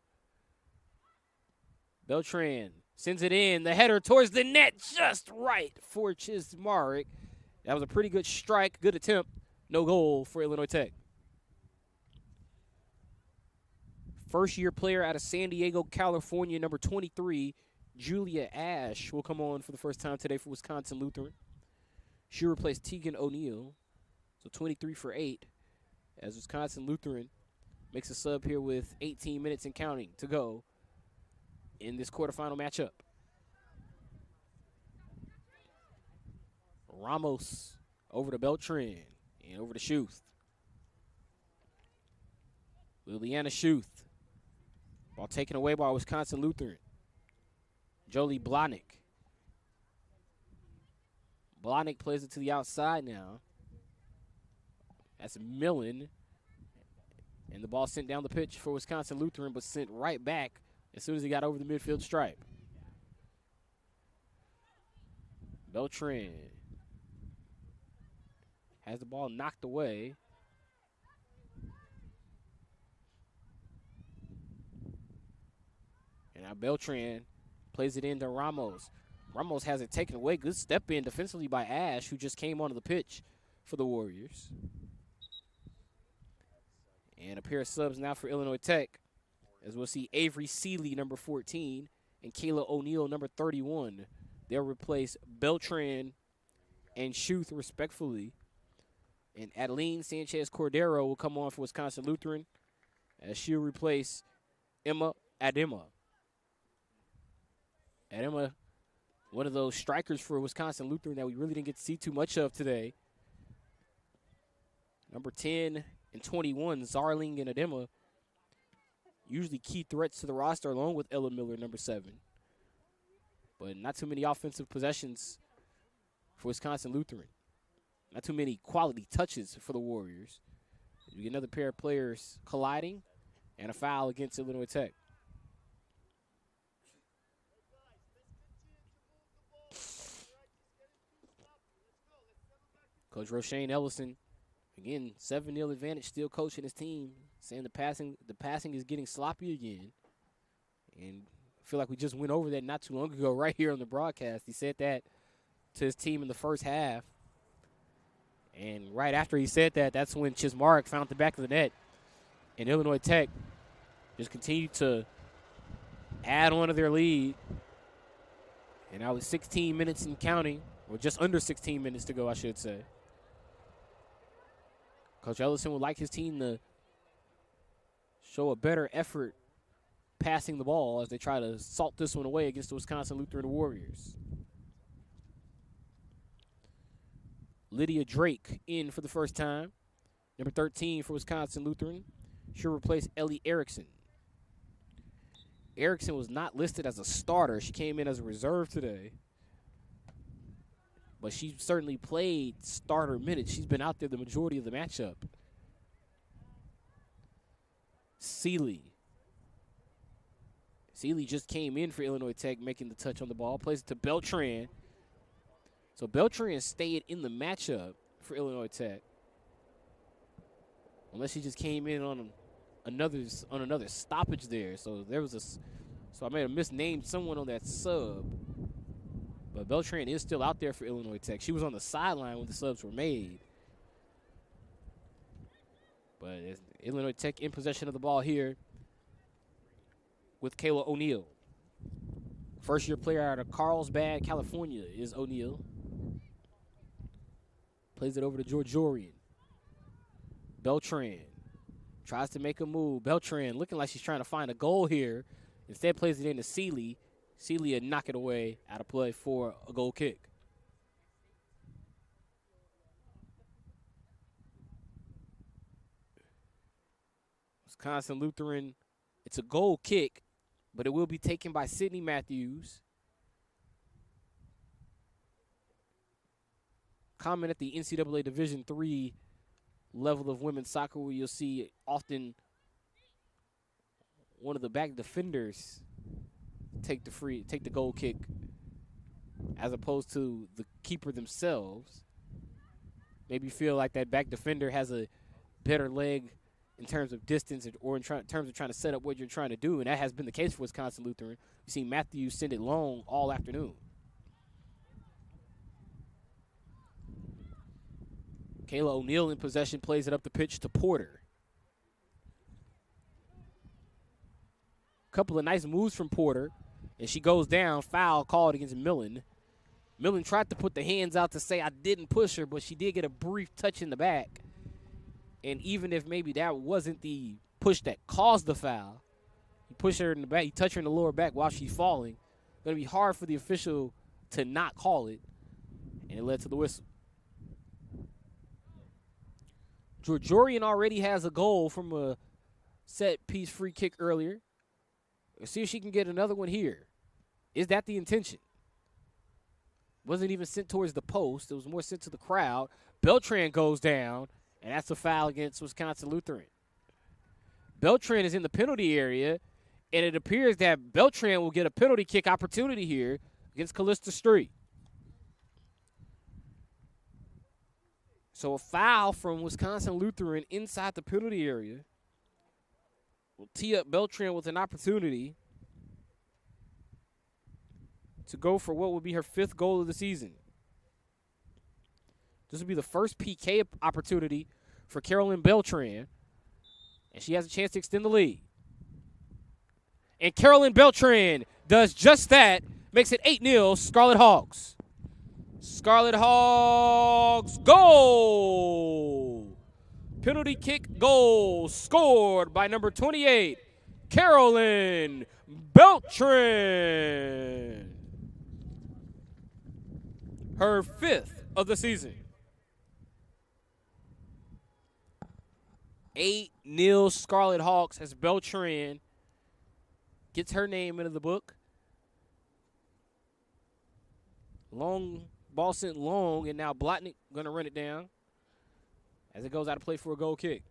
Beltran sends it in. The header towards the net, just right for Chismarek. That was a pretty good strike, good attempt. No goal for Illinois Tech. First-year player out of San Diego, California, number 23, Julia Ash, will come on for the first time today for Wisconsin Lutheran. She replaced Tegan O'Neill, so 23 for 8, as Wisconsin Lutheran makes a sub here with 18 minutes and counting to go in this quarterfinal matchup. Ramos over to Beltran and over to Schuth. Liliana Schuth. Ball taken away by Wisconsin Lutheran. Jolie Blahnik. Blahnik plays it to the outside now. That's Millen. And the ball sent down the pitch for Wisconsin Lutheran, but sent right back as soon as he got over the midfield stripe. Beltran has the ball knocked away. And now Beltran plays it into Ramos. Ramos has it taken away. Good step in defensively by Ash, who just came onto the pitch for the Warriors. And a pair of subs now for Illinois Tech, as we'll see Avery Seeley, number 14, and Kayla O'Neill, number 31, They'll replace Beltran and Schuth respectfully. And Adeline Sanchez Cordero will come on for Wisconsin Lutheran as she'll replace Emma Adema. Adema, one of those strikers for Wisconsin Lutheran that we really didn't get to see too much of today. Number 10 and 21, Zarling and Adema, usually key threats to the roster along with Ella Miller, number 7. But not too many offensive possessions for Wisconsin Lutheran. Not too many quality touches for the Warriors. You get another pair of players colliding and a foul against Illinois Tech. Coach Roshane Ellison, again, 7-0 advantage, still coaching his team, saying the passing is getting sloppy again. And I feel like we just went over that not too long ago right here on the broadcast. He said that to his team in the first half. And right after he said that, that's when Chismark found the back of the net. And Illinois Tech just continued to add on to their lead. And now with 16 minutes and counting, or just under 16 minutes to go, I should say. Coach Ellison would like his team to show a better effort passing the ball as they try to salt this one away against the Wisconsin Lutheran Warriors. Lydia Drake in for the first time. Number 13 for Wisconsin Lutheran. She'll replace Ellie Erickson. Erickson was not listed as a starter. She came in as a reserve today. But she certainly played starter minutes. She's been out there the majority of the matchup. Seeley just came in for Illinois Tech, making the touch on the ball. Plays it to Beltran. So Beltran stayed in the matchup for Illinois Tech. Unless she just came in on another stoppage there. So I may have misnamed someone on that sub. But Beltran is still out there for Illinois Tech. She was on the sideline when the subs were made. But Illinois Tech in possession of the ball here with Kayla O'Neal. First-year player out of Carlsbad, California is O'Neal. Plays it over to Georgiorian. Beltran tries to make a move. Beltran looking like she's trying to find a goal here. Instead plays it into Seeley. Seeley would knock it away out of play for a goal kick. Wisconsin Lutheran, it's a goal kick, but it will be taken by Sydney Matthews. Common at the NCAA Division III level of women's soccer, where you'll see often one of the back defenders take the goal kick as opposed to the keeper themselves. Maybe feel like that back defender has a better leg in terms of distance or in terms of trying to set up what you're trying to do, and that has been the case for Wisconsin Lutheran. You see Matthews send it long all afternoon. Kayla O'Neal in possession, plays it up the pitch to Porter. Couple of nice moves from Porter, and she goes down. Foul called against Millen. Millen tried to put the hands out to say I didn't push her, but she did get a brief touch in the back. And even if maybe that wasn't the push that caused the foul, he pushed her in the back, he touched her in the lower back while she's falling. It's going to be hard for the official to not call it, and it led to the whistle. Georgiorian already has a goal from a set-piece free kick earlier. Let's see if she can get another one here. Is that the intention? Wasn't even sent towards the post. It was more sent to the crowd. Beltran goes down, and that's a foul against Wisconsin Lutheran. Beltran is in the penalty area, and it appears that Beltran will get a penalty kick opportunity here against Callista Street. So a foul from Wisconsin Lutheran inside the penalty area will tee up Beltran with an opportunity to go for what will be her 5th goal of the season. This will be the first PK opportunity for Carolyn Beltran, and she has a chance to extend the lead. And Carolyn Beltran does just that makes it 8-0 Scarlet Hawks. Scarlet Hawks goal. Penalty kick goal scored by number 28, Carolyn Beltran. Her 5th of the season. 8-0 Scarlet Hawks as Beltran gets her name into the book. Long ball sent long, and now Blotnick going to run it down as it goes out of play for a goal kick.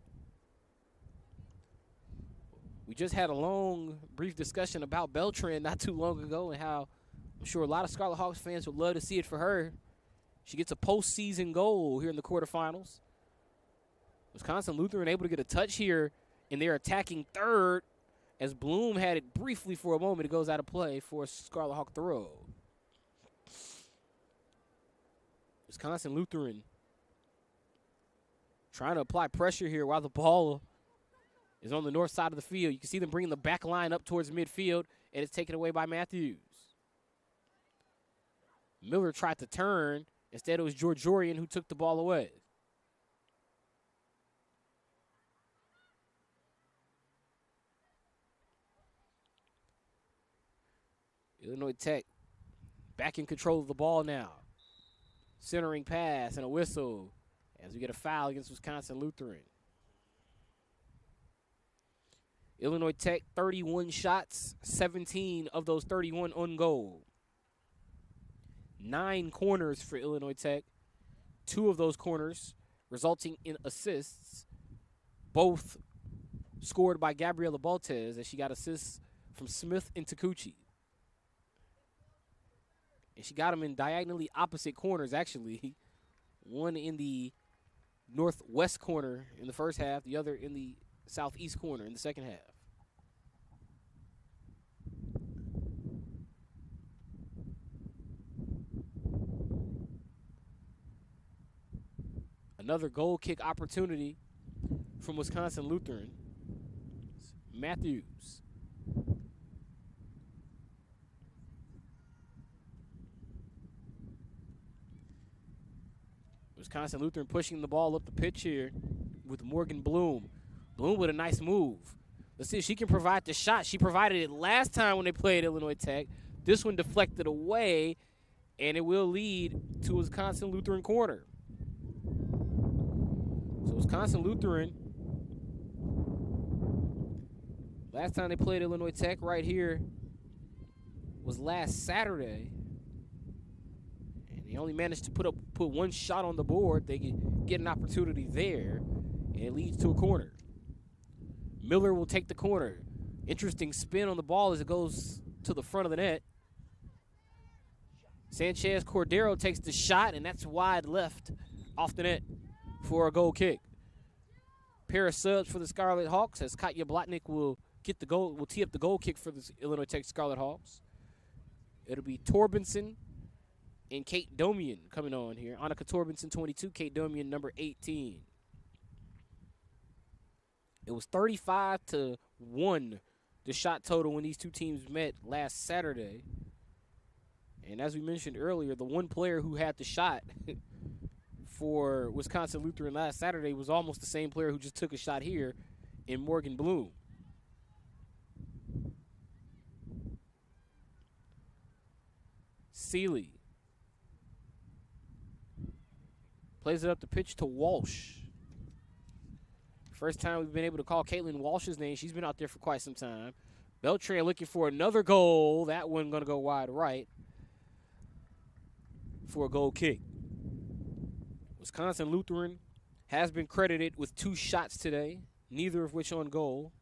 We just had a long, brief discussion about Beltran not too long ago and how I'm sure a lot of Scarlet Hawks fans would love to see it for her. She gets a postseason goal here in the quarterfinals. Wisconsin Lutheran able to get a touch here in their attacking third as Bloom had it briefly for a moment. It goes out of play for a Scarlet Hawk throw. Wisconsin Lutheran trying to apply pressure here while the ball is on the north side of the field. You can see them bringing the back line up towards midfield, and it's taken away by Matthews. Miller tried to turn. Instead, it was Georgiorian who took the ball away. Illinois Tech back in control of the ball now. Centering pass and a whistle as we get a foul against Wisconsin Lutheran. Illinois Tech, 31 shots, 17 of those 31 on goal. 9 corners for Illinois Tech. 2 of those corners resulting in assists, both scored by Gabriela Baltez as she got assists from Smith and Takuchi. And she got them in diagonally opposite corners, actually. One in the northwest corner in the first half, the other in the southeast corner in the second half. Another goal kick opportunity from Wisconsin Lutheran. Matthews. Wisconsin Lutheran pushing the ball up the pitch here with Morgan Bloom. Bloom with a nice move. Let's see if she can provide the shot. She provided it last time when they played Illinois Tech. This one deflected away, and it will lead to Wisconsin Lutheran corner. So Wisconsin Lutheran, last time they played Illinois Tech right here was last Saturday. And they only managed to put one shot on the board. They get an opportunity there, and it leads to a corner. Miller will take the corner. Interesting spin on the ball as it goes to the front of the net. Sanchez Cordero takes the shot, and that's wide left off the net for a goal kick. Pair of subs for the Scarlet Hawks as Katya Blotnick will get the goal, will tee up the goal kick for the Illinois Tech Scarlet Hawks. It'll be Torbenson and Kate Domian coming on here. Annika Torbenson, 22, Kate Domian, number 18. It was 35-1, the shot total when these two teams met last Saturday. And as we mentioned earlier, the one player who had the shot for Wisconsin Lutheran last Saturday was almost the same player who just took a shot here in Morgan Bloom. Seeley plays it up the pitch to Walsh. First time we've been able to call Caitlin Walsh's name. She's been out there for quite some time. Beltran looking for another goal. That one going to go wide right for a goal kick. Wisconsin Lutheran has been credited with 2 shots today, neither of which on goal.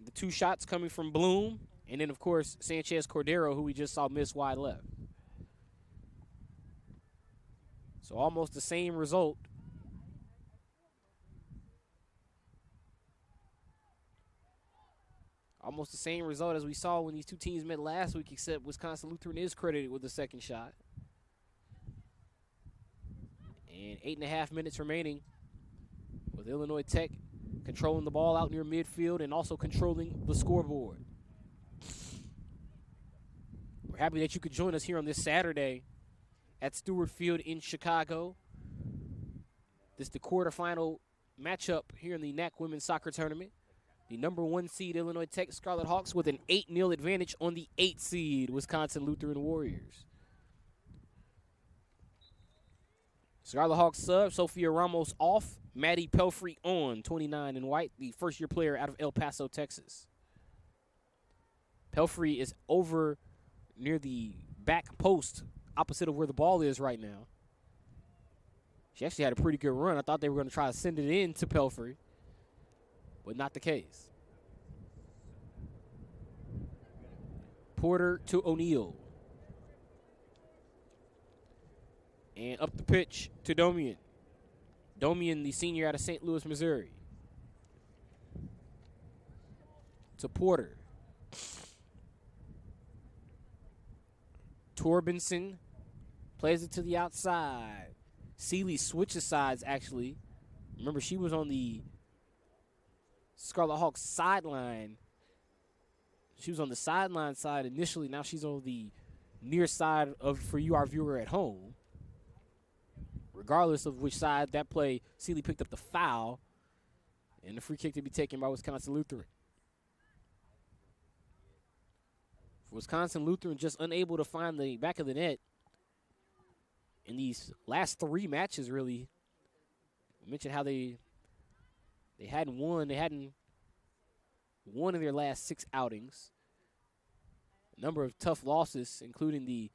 The 2 shots coming from Bloom, and then, of course, Sanchez Cordero, who we just saw miss wide left. So almost the same result. Almost the same result as we saw when these two teams met last week, except Wisconsin Lutheran is credited with the second shot. And 8.5 minutes remaining with Illinois Tech controlling the ball out near midfield and also controlling the scoreboard. We're happy that you could join us here on this Saturday at Stewart Field in Chicago. This is the quarterfinal matchup here in the NACC Women's Soccer Tournament. The number 1 seed Illinois Tech Scarlet Hawks with an 8-0 advantage on the 8 seed Wisconsin Lutheran Warriors. Scarlet Hawks sub, Sophia Ramos off, Maddie Pelfrey on, 29 in white, the first-year player out of El Paso, Texas. Pelfrey is over near the back post opposite of where the ball is right now. She actually had a pretty good run. I thought they were going to try to send it in to Pelfrey, but not the case. Porter to O'Neal. And up the pitch to Domian. Domian, the senior out of St. Louis, Missouri. To Porter. Torbenson plays it to the outside. Seeley switches sides, actually. Remember, she was on the Scarlet Hawks sideline. She was on the sideline side initially. Now she's on the near side of, for you, our viewer at home. Regardless of which side that play, Seeley picked up the foul, and the free kick to be taken by Wisconsin Lutheran. Wisconsin Lutheran just unable to find the back of the net in these last 3 matches, really. I mentioned how they hadn't won. They hadn't won in their last 6 outings. A number of tough losses, including the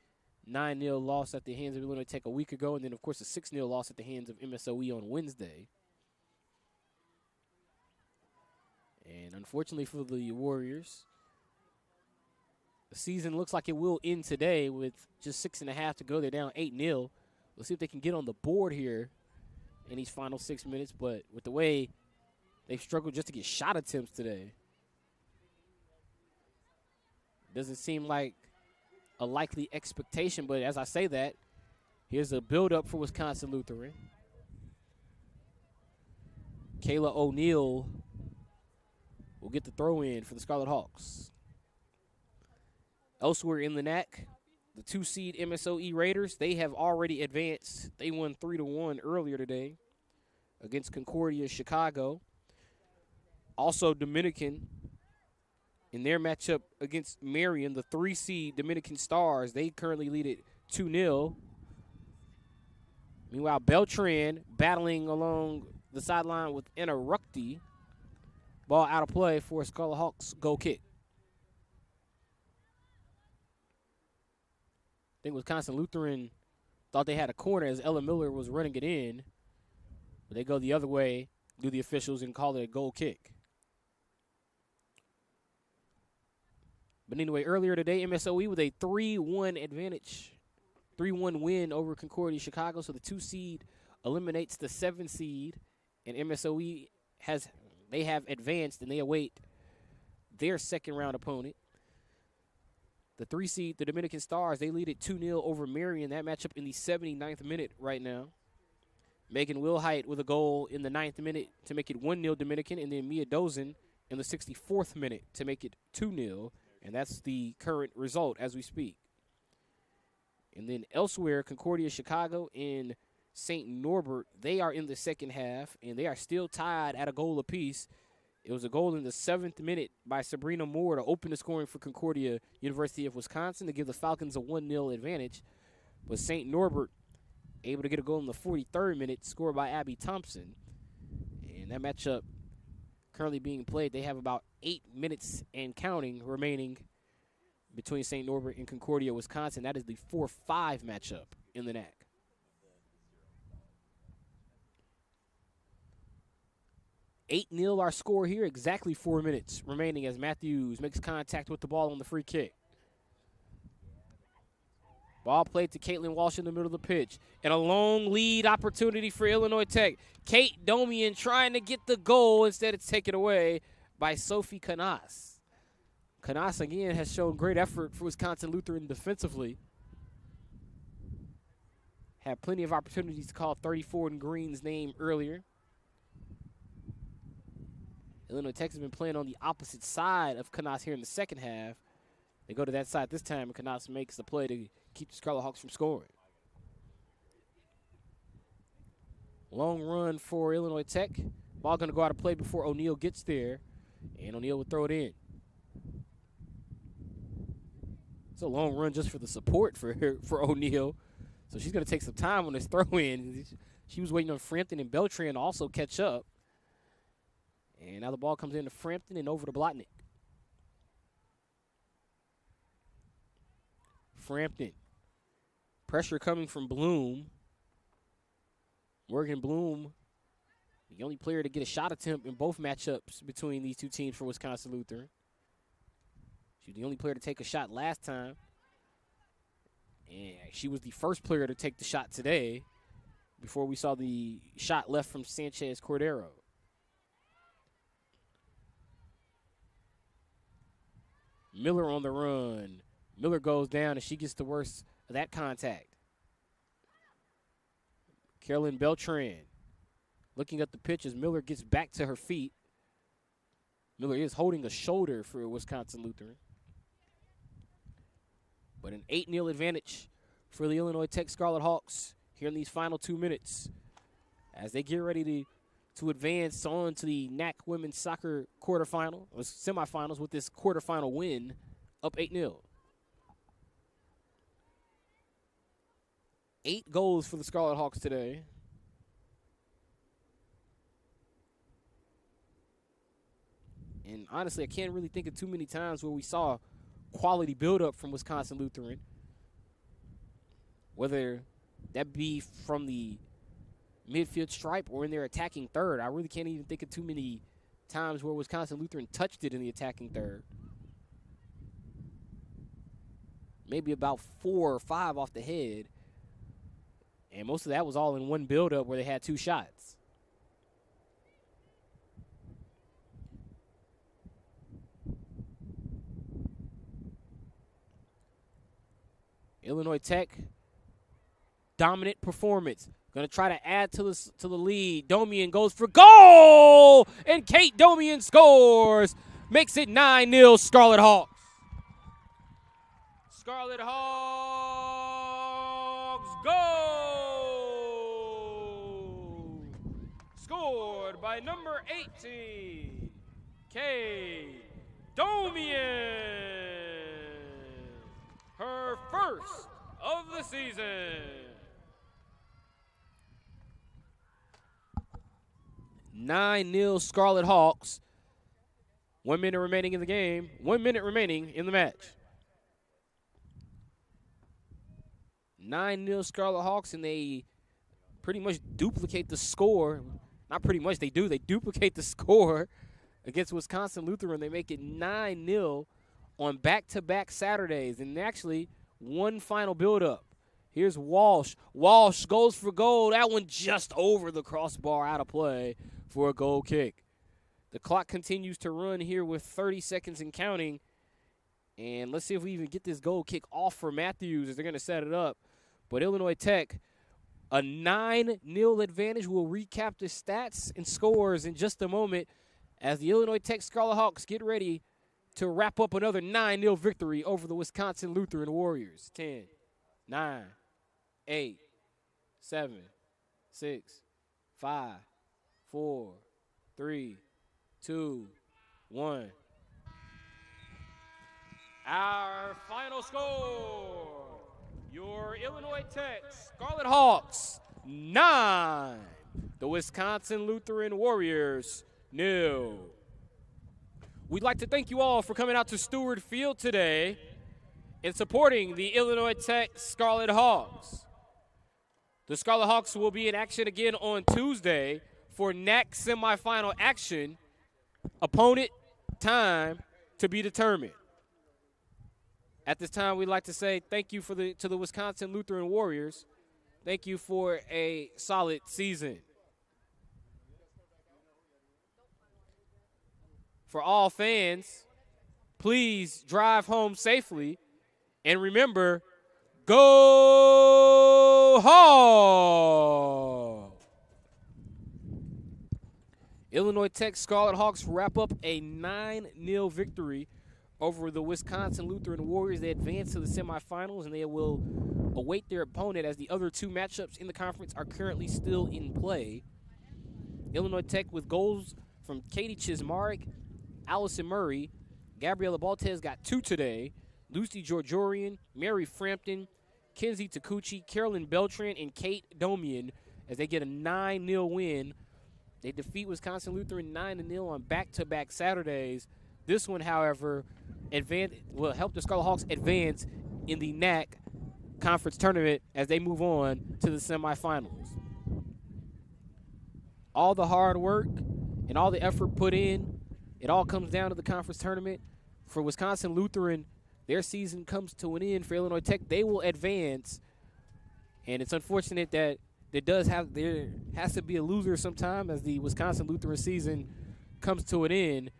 9-0 loss at the hands of Illinois Tech a week ago, and then, of course, a 6-0 loss at the hands of MSOE on Wednesday. And unfortunately for the Warriors, the season looks like it will end today with just 6.5 to go. They're down 8-0. We'll see if they can get on the board here in these final 6 minutes, but with the way they've struggled just to get shot attempts today, doesn't seem like a likely expectation. But as I say that, here's a build-up for Wisconsin Lutheran. Kayla O'Neal will get the throw in for the Scarlet Hawks. Elsewhere in the NAC, the 2 seed MSOE Raiders, they have already advanced. They won 3-1 earlier today against Concordia Chicago. Also Dominican in their matchup against Marion, the 3 seed Dominican Stars, they currently lead it 2-0. Meanwhile, Beltran battling along the sideline with Anna Ruckty. Ball out of play for Scarlet Hawks goal kick. I think Wisconsin Lutheran thought they had a corner as Ella Miller was running it in. But they go the other way, do the officials, and call it a goal kick. But anyway, earlier today, MSOE with a 3-1 advantage, 3-1 win over Concordia Chicago. So the 2 seed eliminates the 7 seed, and MSOE they have advanced, and they await their second-round opponent. The 3 seed, the Dominican Stars, they lead it 2-0 over Marion. That matchup in the 79th minute right now. Megan Wilhite with a goal in the 9th minute to make it 1-0 Dominican, and then Mia Dozen in the 64th minute to make it 2-0, and that's the current result as we speak. And then elsewhere, Concordia Chicago and St. Norbert, they are in the second half, and they are still tied at a goal apiece. It was a goal in the 7th minute by Sabrina Moore to open the scoring for Concordia University of Wisconsin to give the Falcons a 1-0 advantage. But St. Norbert able to get a goal in the 43rd minute, scored by Abby Thompson. And that matchup currently being played, they have about 8 minutes and counting remaining between St. Norbert and Concordia, Wisconsin. That is the 4-5 matchup in the NAC. $8-0 our score here, exactly 4 minutes remaining as Matthews makes contact with the ball on the free kick. Ball played to Caitlin Walsh in the middle of the pitch. And a long lead opportunity for Illinois Tech. Kate Domian trying to get the goal. Instead, it's taken away by Sophie Canas. Canas, again, has shown great effort for Wisconsin Lutheran defensively. Had plenty of opportunities to call 34 in Green's name earlier. Illinois Tech has been playing on the opposite side of Canas here in the second half. They go to that side this time, and Canas makes the play to keep the Scarlet Hawks from scoring. Long run for Illinois Tech. Ball going to go out of play before O'Neal gets there, and O'Neal will throw it in. It's a long run just for the support for O'Neal. So she's going to take some time on this throw-in. She was waiting on Frampton and Beltran to also catch up. And now the ball comes into Frampton and over to Blotnick. Frampton. Pressure coming from Bloom. Morgan Bloom, the only player to get a shot attempt in both matchups between these two teams for Wisconsin Lutheran. She was the only player to take a shot last time. And she was the first player to take the shot today before we saw the shot left from Sanchez Cordero. Miller on the run. Miller goes down, and she gets the worst of that contact. Carolyn Beltran looking at the pitch as Miller gets back to her feet. Miller is holding a shoulder for Wisconsin Lutheran. But an 8-0 advantage for the Illinois Tech Scarlet Hawks here in these final 2 minutes as they get ready to advance on to the NACC women's soccer quarterfinal, or semifinals, with this quarterfinal win up 8-0. 8 goals for the Scarlet Hawks today. And honestly, I can't really think of too many times where we saw quality buildup from Wisconsin Lutheran. Whether that be from the midfield stripe or in their attacking third. I really can't even think of too many times where Wisconsin Lutheran touched it in the attacking third. Maybe about 4 or 5 off the head. And most of that was all in one build-up where they had 2 shots. Illinois Tech, dominant performance. Going to try to add to the lead. Domian goes for goal! And Kate Domian scores. Makes it 9-0 Scarlet Hawks. Scarlet Hawks go! Scored by number 18, Kate Domian. Her first of the season. 9-0 Scarlet Hawks. 1 minute remaining in the game. 1 minute remaining in the match. 9-0 Scarlet Hawks, and they pretty much duplicate the score. Not pretty much, they do. They duplicate the score against Wisconsin Lutheran. They make it 9-0 on back-to-back Saturdays, and actually one final build-up. Here's Walsh. Walsh goes for goal. That one just over the crossbar, out of play for a goal kick. The clock continues to run here with 30 seconds and counting. And let's see if we even get this goal kick off for Matthews as they're going to set it up. But Illinois Tech, a 9-0 advantage. We'll recap the stats and scores in just a moment as the Illinois Tech Scarlet Hawks get ready to wrap up another 9-0 victory over the Wisconsin Lutheran Warriors. 10, 9, 8, 7, 6, 5, 4, 3, 2, 1. Our final score, your Illinois Tech Scarlet Hawks 9, the Wisconsin Lutheran Warriors 0. We'd like to thank you all for coming out to Stewart Field today and supporting the Illinois Tech Scarlet Hawks. The Scarlet Hawks will be in action again on Tuesday for NACC semifinal action. Opponent, time to be determined. At this time, we'd like to say thank you to the Wisconsin Lutheran Warriors. Thank you for a solid season. For all fans, please drive home safely. And remember, go Hawks! Illinois Tech Scarlet Hawks wrap up a 9-0 victory over the Wisconsin Lutheran Warriors. They advance to the semifinals, and they will await their opponent as the other two matchups in the conference are currently still in play. Illinois Tech with goals from Katie Chismarek, Allison Murray. Gabriella Baltez got 2 today. Lucy Georgiorian, Mary Frampton, Kenzie Takuchi, Carolyn Beltran, and Kate Domian as they get a 9-0 win. They defeat Wisconsin Lutheran 9-0 on back-to-back Saturdays. This one, however, will help the Scarlet Hawks advance in the NACC conference tournament as they move on to the semifinals. All the hard work and all the effort put in, it all comes down to the conference tournament. For Wisconsin Lutheran, their season comes to an end. For Illinois Tech, they will advance. And it's unfortunate that there has to be a loser sometime as the Wisconsin Lutheran season comes to an end.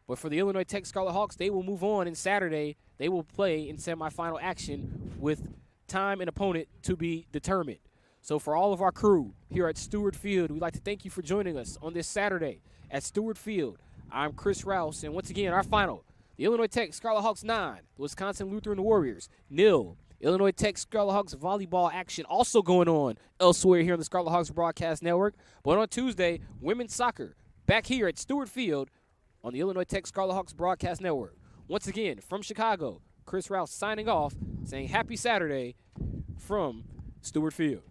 But for the Illinois Tech Scarlet Hawks, they will move on, and Saturday they will play in semifinal action with time and opponent to be determined. So for all of our crew here at Stewart Field, we'd like to thank you for joining us on this Saturday at Stewart Field. I'm Chris Rouse, and once again, our final, the Illinois Tech Scarlet Hawks 9, the Wisconsin Lutheran Warriors 0. Illinois Tech Scarlet Hawks volleyball action also going on elsewhere here on the Scarlet Hawks Broadcast Network. But on Tuesday, women's soccer back here at Stewart Field on the Illinois Tech Scarlet Hawks Broadcast Network. Once again, from Chicago, Chris Rouse signing off, saying happy Saturday from Stewart Field.